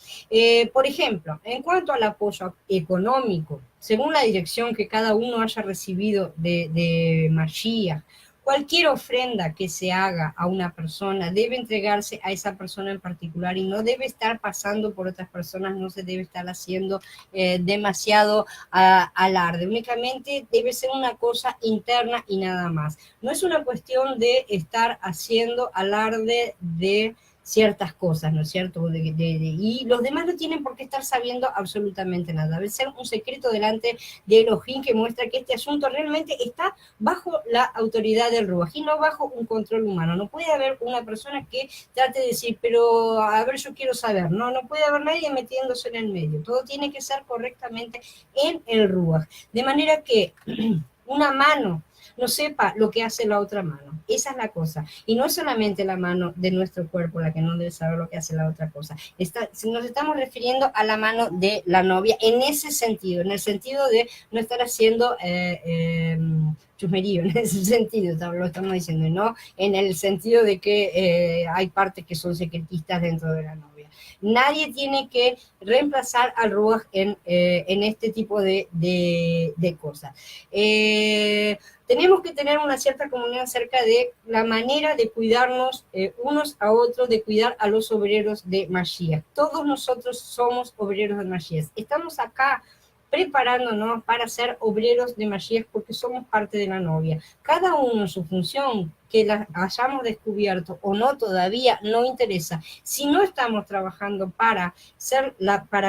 Por ejemplo, en cuanto al apoyo económico, según la dirección que cada uno haya recibido de Mashiach, cualquier ofrenda que se haga a una persona debe entregarse a esa persona en particular y no debe estar pasando por otras personas, no se debe estar haciendo demasiado alarde, únicamente debe ser una cosa interna y nada más. No es una cuestión de estar haciendo alarde de ciertas cosas, ¿no es cierto? Y los demás no tienen por qué estar sabiendo absolutamente nada. Debe ser un secreto delante de Elohim que muestra que este asunto realmente está bajo la autoridad del Ruach y no bajo un control humano. No puede haber una persona que trate de decir, pero a ver, yo quiero saber. No puede haber nadie metiéndose en el medio. Todo tiene que ser correctamente en el Ruach. De manera que una mano no sepa lo que hace la otra mano. Esa es la cosa. Y no es solamente la mano de nuestro cuerpo la que no debe saber lo que hace la otra cosa. Nos estamos refiriendo a la mano de la novia en ese sentido, en el sentido de no estar haciendo chusmerío en ese sentido, lo estamos diciendo, no en el sentido de que hay partes que son secretistas dentro de la novia. Nadie tiene que reemplazar al ruaj en este tipo de cosas. Tenemos que tener una cierta comunión acerca de la manera de cuidarnos unos a otros, de cuidar a los obreros de Mashiach. Todos nosotros somos obreros de Mashiach. Estamos acá preparándonos para ser obreros de Mashiach porque somos parte de la novia. Cada uno en su función, que la hayamos descubierto o no todavía, no interesa. Si no estamos trabajando para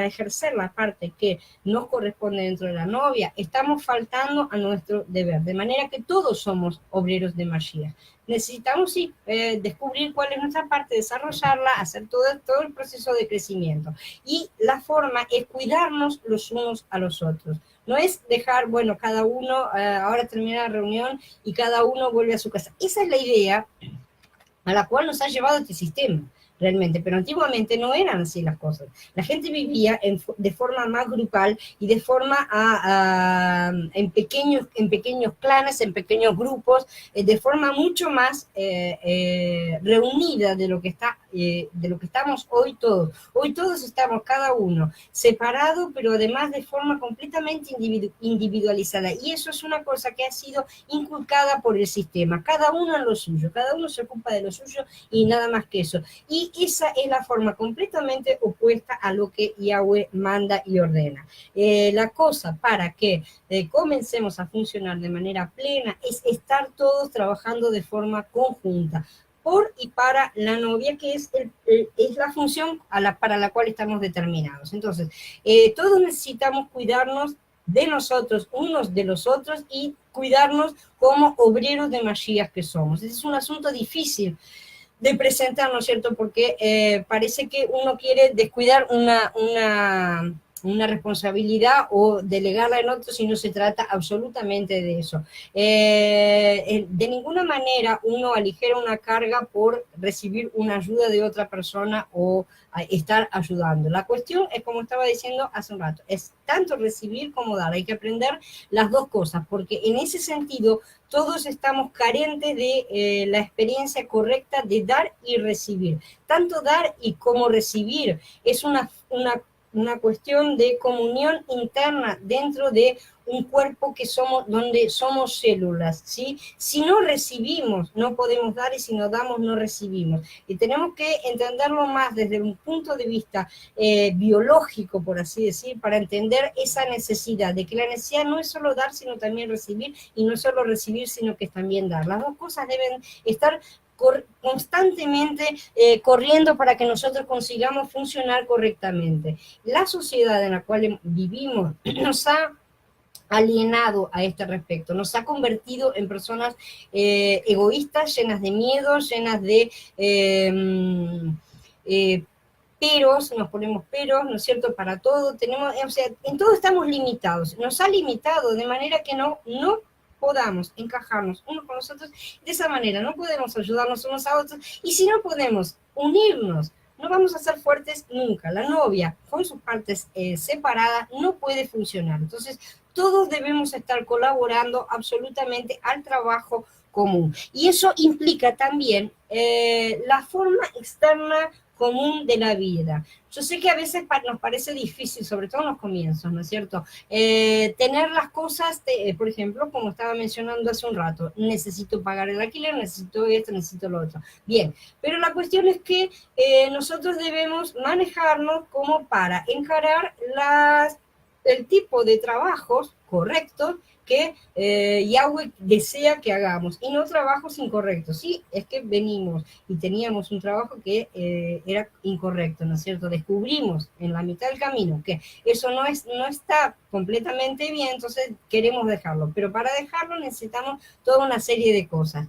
ejercer la parte que nos corresponde dentro de la novia, estamos faltando a nuestro deber. De manera que todos somos obreros de Mashiach. Necesitamos sí, descubrir cuál es nuestra parte, desarrollarla, hacer todo el proceso de crecimiento. Y la forma es cuidarnos los unos a los otros. No es dejar, bueno, cada uno, ahora termina la reunión y cada uno vuelve a su casa. Esa es la idea a la cual nos ha llevado este sistema, realmente, pero antiguamente no eran así las cosas. La gente vivía de forma más grupal y de forma en pequeños clanes, en pequeños grupos, de forma mucho más reunida de lo que estamos hoy todos. Hoy todos estamos cada uno separado, pero además de forma completamente individualizada. Y eso es una cosa que ha sido inculcada por el sistema. Cada uno en lo suyo, cada uno se ocupa de lo suyo y nada más que eso. Y esa es la forma completamente opuesta a lo que Yahweh manda y ordena. La cosa para que comencemos a funcionar de manera plena es estar todos trabajando de forma conjunta por y para la novia, que es la función para la cual estamos determinados. Entonces, todos necesitamos cuidarnos de nosotros, unos de los otros, y cuidarnos como obreros de Mashiach que somos. Ese es un asunto difícil de presentar, ¿no es cierto? Porque parece que uno quiere descuidar una responsabilidad o delegarla en otros y no se trata absolutamente de eso. De ninguna manera uno aligera una carga por recibir una ayuda de otra persona o estar ayudando. La cuestión es, como estaba diciendo hace un rato, es tanto recibir como dar. Hay que aprender las dos cosas, porque en ese sentido todos estamos carentes de la experiencia correcta de dar y recibir. Tanto dar y como recibir es una cuestión de comunión interna dentro de un cuerpo que somos, donde somos células, ¿sí? Si no recibimos, no podemos dar, y si no damos, no recibimos. Y tenemos que entenderlo más desde un punto de vista biológico, por así decir, para entender esa necesidad, de que la necesidad no es solo dar, sino también recibir, y no solo recibir, sino que es también dar. Las dos cosas deben estar constantemente corriendo para que nosotros consigamos funcionar correctamente. La sociedad en la cual vivimos nos ha alienado a este respecto, nos ha convertido en personas egoístas, llenas de miedo, llenas de peros, nos ponemos peros, ¿no es cierto?, para todo, o sea, en todo estamos limitados, nos ha limitado de manera que no podamos encajarnos unos con los otros, de esa manera no podemos ayudarnos unos a otros, y si no podemos unirnos, no vamos a ser fuertes nunca. La novia, con sus partes separadas, no puede funcionar. Entonces, todos debemos estar colaborando absolutamente al trabajo común. Y eso implica también la forma externa común de la vida. Yo sé que a veces nos parece difícil, sobre todo en los comienzos, ¿no es cierto? Tener las cosas, por ejemplo, como estaba mencionando hace un rato, necesito pagar el alquiler, necesito esto, necesito lo otro. Bien, pero la cuestión es que nosotros debemos manejarnos como para encarar el tipo de trabajos correctos que Yahweh desea que hagamos, y no trabajos incorrectos. Sí, es que venimos y teníamos un trabajo que era incorrecto, ¿no es cierto? Descubrimos en la mitad del camino que eso no está completamente bien, entonces queremos dejarlo, pero para dejarlo necesitamos toda una serie de cosas.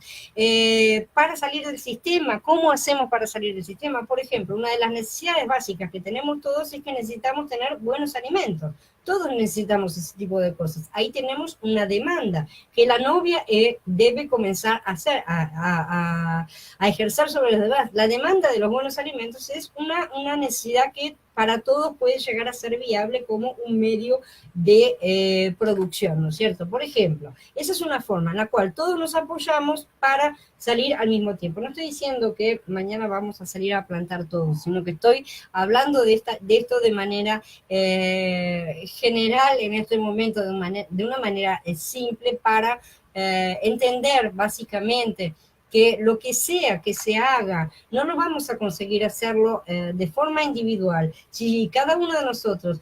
Para salir del sistema, ¿cómo hacemos para salir del sistema? Por ejemplo, una de las necesidades básicas que tenemos todos es que necesitamos tener buenos alimentos. Todos necesitamos ese tipo de cosas. Ahí tenemos una demanda que la novia debe comenzar a hacer, a ejercer sobre los demás. La demanda de los buenos alimentos es una necesidad que para todos puede llegar a ser viable como un medio de producción, ¿no es cierto? Por ejemplo, esa es una forma en la cual todos nos apoyamos para salir al mismo tiempo. No estoy diciendo que mañana vamos a salir a plantar todos, sino que estoy hablando de esto de manera general en este momento, de una manera simple para entender básicamente que lo que sea que se haga, no nos vamos a conseguir hacerlo de forma individual. Si cada uno de nosotros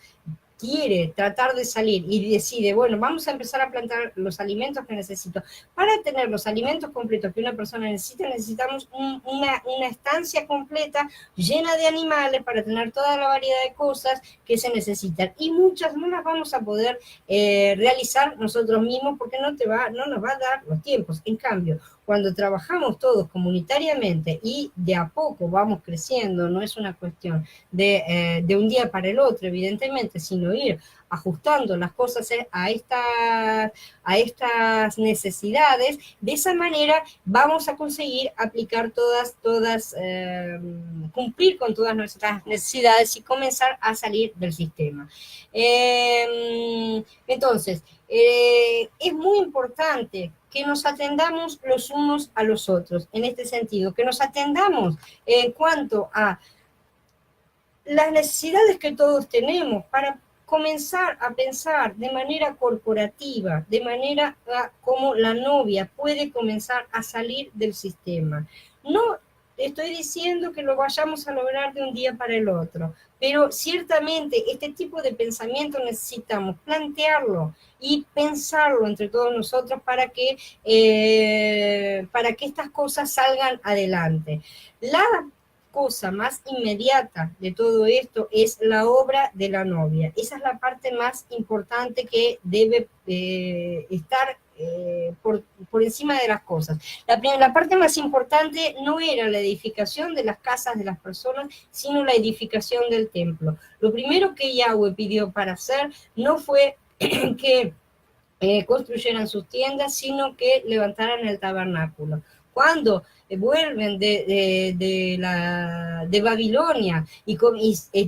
quiere tratar de salir y decide, bueno, vamos a empezar a plantar los alimentos que necesito. Para tener los alimentos completos que una persona necesita, necesitamos una estancia completa llena de animales para tener toda la variedad de cosas que se necesitan. Y muchas no las vamos a poder realizar nosotros mismos porque no nos va a dar los tiempos. En cambio, cuando trabajamos todos comunitariamente y de a poco vamos creciendo, no es una cuestión de un día para el otro, evidentemente, sino ir ajustando las cosas a estas necesidades, de esa manera vamos a conseguir aplicar cumplir con todas nuestras necesidades y comenzar a salir del sistema. Entonces, es muy importante que nos atendamos los unos a los otros, en este sentido, que nos atendamos en cuanto a las necesidades que todos tenemos para comenzar a pensar de manera corporativa, de manera como la novia puede comenzar a salir del sistema. No estoy diciendo que lo vayamos a lograr de un día para el otro, pero ciertamente este tipo de pensamiento necesitamos plantearlo y pensarlo entre todos nosotros para que estas cosas salgan adelante. La cosa más inmediata de todo esto es la obra de la novia. Esa es la parte más importante que debe estar por encima de las cosas. La parte más importante no era la edificación de las casas de las personas, sino la edificación del templo. Lo primero que Yahweh pidió para hacer no fue que construyeran sus tiendas, sino que levantaran el tabernáculo. Cuando vuelven de Babilonia y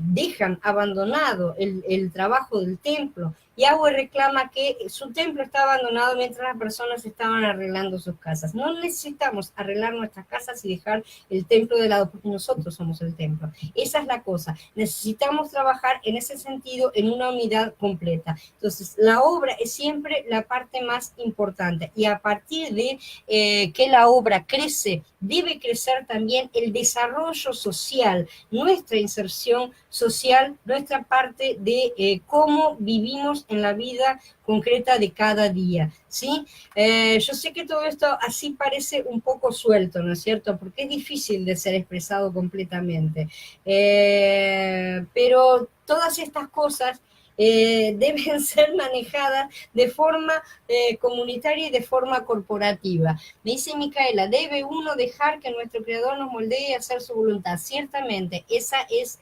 dejan abandonado el trabajo del templo, Yahweh reclama que su templo está abandonado mientras las personas estaban arreglando sus casas. No necesitamos arreglar nuestras casas y dejar el templo de lado, porque nosotros somos el templo. Esa es la cosa. Necesitamos trabajar en ese sentido en una unidad completa. Entonces, la obra es siempre la parte más importante, y a partir de que la obra crece, debe crecer también el desarrollo social, nuestra inserción social, nuestra parte de cómo vivimos en la vida concreta de cada día, ¿sí? Yo sé que todo esto así parece un poco suelto, ¿no es cierto? Porque es difícil de ser expresado completamente, pero todas estas cosas deben ser manejadas de forma comunitaria y de forma corporativa. Me dice Micaela, ¿debe uno dejar que nuestro Creador nos moldee y hacer su voluntad? Ciertamente, esa es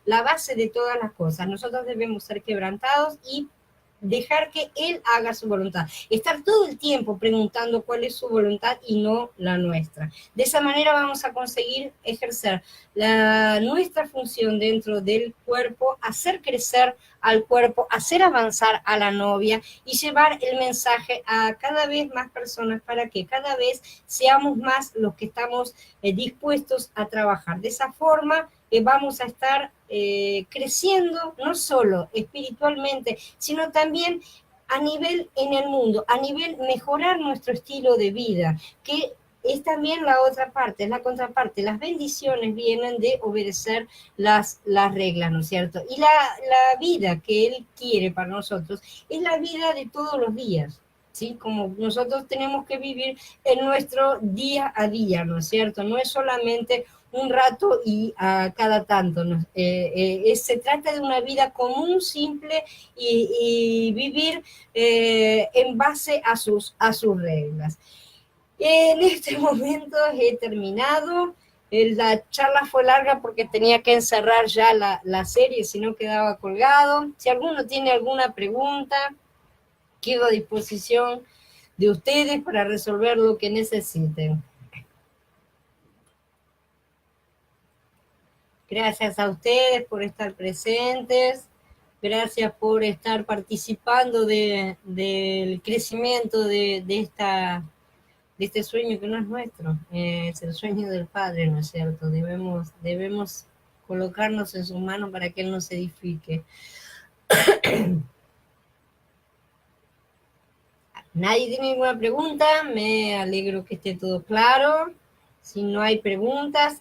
la base de todas las cosas. Nosotros debemos ser quebrantados y dejar que Él haga su voluntad. Estar todo el tiempo preguntando cuál es su voluntad y no la nuestra. De esa manera vamos a conseguir ejercer nuestra función dentro del cuerpo, hacer crecer al cuerpo, hacer avanzar a la novia y llevar el mensaje a cada vez más personas para que cada vez seamos más los que estamos dispuestos a trabajar. De esa forma vamos a estar creciendo no solo espiritualmente, sino también a nivel en el mundo, a nivel mejorar nuestro estilo de vida, que es también la otra parte, es la contraparte. Las bendiciones vienen de obedecer las reglas, ¿no es cierto? Y la vida que Él quiere para nosotros es la vida de todos los días, ¿sí? Como nosotros tenemos que vivir en nuestro día a día, ¿no es cierto? No es solamente un rato y a cada tanto, ¿no? Se trata de una vida común, simple y vivir en base a sus reglas. En este momento he terminado. La charla fue larga porque tenía que encerrar ya la serie, si no quedaba colgado. Si alguno tiene alguna pregunta, quedo a disposición de ustedes para resolver lo que necesiten. Gracias a ustedes por estar presentes. Gracias por estar participando del crecimiento de este sueño que no es nuestro, es el sueño del Padre, ¿no es cierto? Debemos colocarnos en sus manos para que Él nos edifique. Nadie tiene ninguna pregunta, me alegro que esté todo claro. Si no hay preguntas,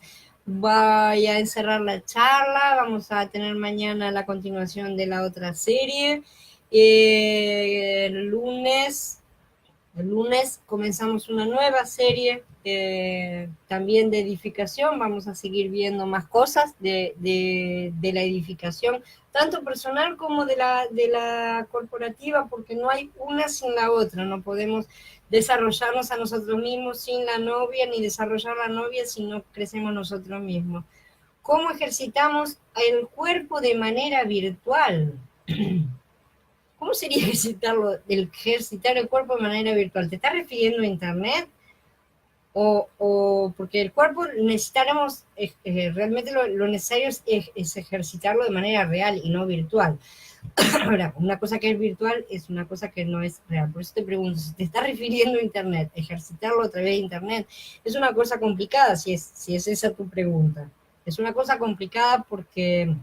voy a encerrar la charla, vamos a tener mañana la continuación de la otra serie. El lunes comenzamos una nueva serie también de edificación. Vamos a seguir viendo más cosas de la edificación, tanto personal como de la corporativa, porque no hay una sin la otra. No podemos desarrollarnos a nosotros mismos sin la novia, ni desarrollar la novia si no crecemos nosotros mismos. ¿Cómo ejercitamos el cuerpo de manera virtual? ¿Cómo sería ejercitar el cuerpo de manera virtual? ¿Te estás refiriendo a internet? O porque el cuerpo necesitaremos, realmente lo necesario es ejercitarlo de manera real y no virtual. Ahora, una cosa que es virtual es una cosa que no es real. Por eso te pregunto, si te estás refiriendo a internet, ejercitarlo a través de internet, es una cosa complicada si es esa tu pregunta. Es una cosa complicada porque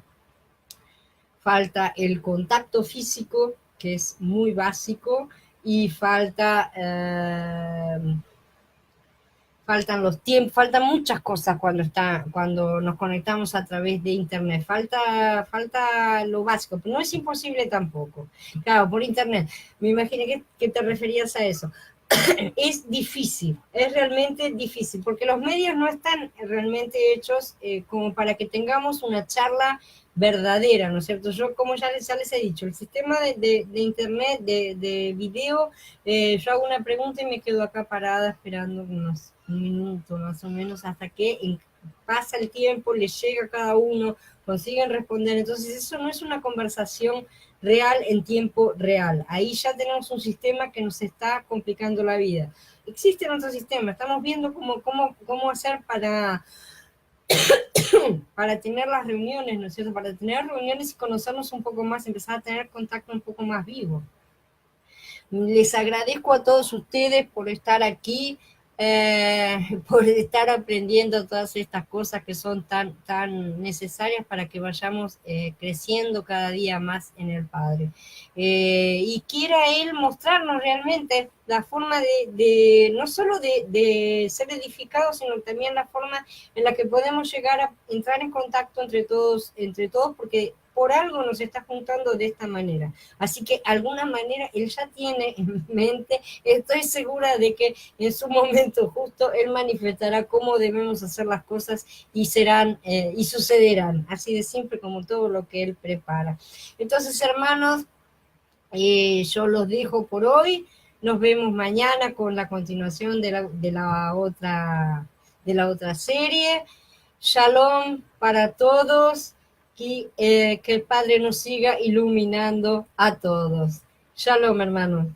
falta el contacto físico, que es muy básico, y faltan los tiempos, faltan muchas cosas cuando nos conectamos a través de internet, falta lo básico, pero no es imposible tampoco. Claro, por internet, me imaginé que te referías a eso. Es difícil, es realmente difícil, porque los medios no están realmente hechos como para que tengamos una charla verdadera, ¿no es cierto? Yo, como ya les he dicho, el sistema de internet, de video, yo hago una pregunta y me quedo acá parada esperando unos un minuto más o menos hasta que pasa el tiempo, le llega a cada uno, consiguen responder. Entonces eso no es una conversación real en tiempo real. Ahí ya tenemos un sistema que nos está complicando la vida. Existe otro sistema, estamos viendo cómo hacer para tener las reuniones, ¿no es cierto? Para tener reuniones y conocernos un poco más, empezar a tener contacto un poco más vivo. Les agradezco a todos ustedes por estar aquí, por estar aprendiendo todas estas cosas que son tan necesarias para que vayamos creciendo cada día más en el Padre. Y quiera Él mostrarnos realmente la forma no solo de ser edificados, sino también la forma en la que podemos llegar a entrar en contacto entre todos, porque por algo nos está juntando de esta manera. Así que, de alguna manera, Él ya tiene en mente, estoy segura de que en su momento justo Él manifestará cómo debemos hacer las cosas y y sucederán, así de simple como todo lo que Él prepara. Entonces, hermanos, yo los dejo por hoy. Nos vemos mañana con la continuación de la otra serie. Shalom para todos. Y que el Padre nos siga iluminando a todos. Shalom, hermanos.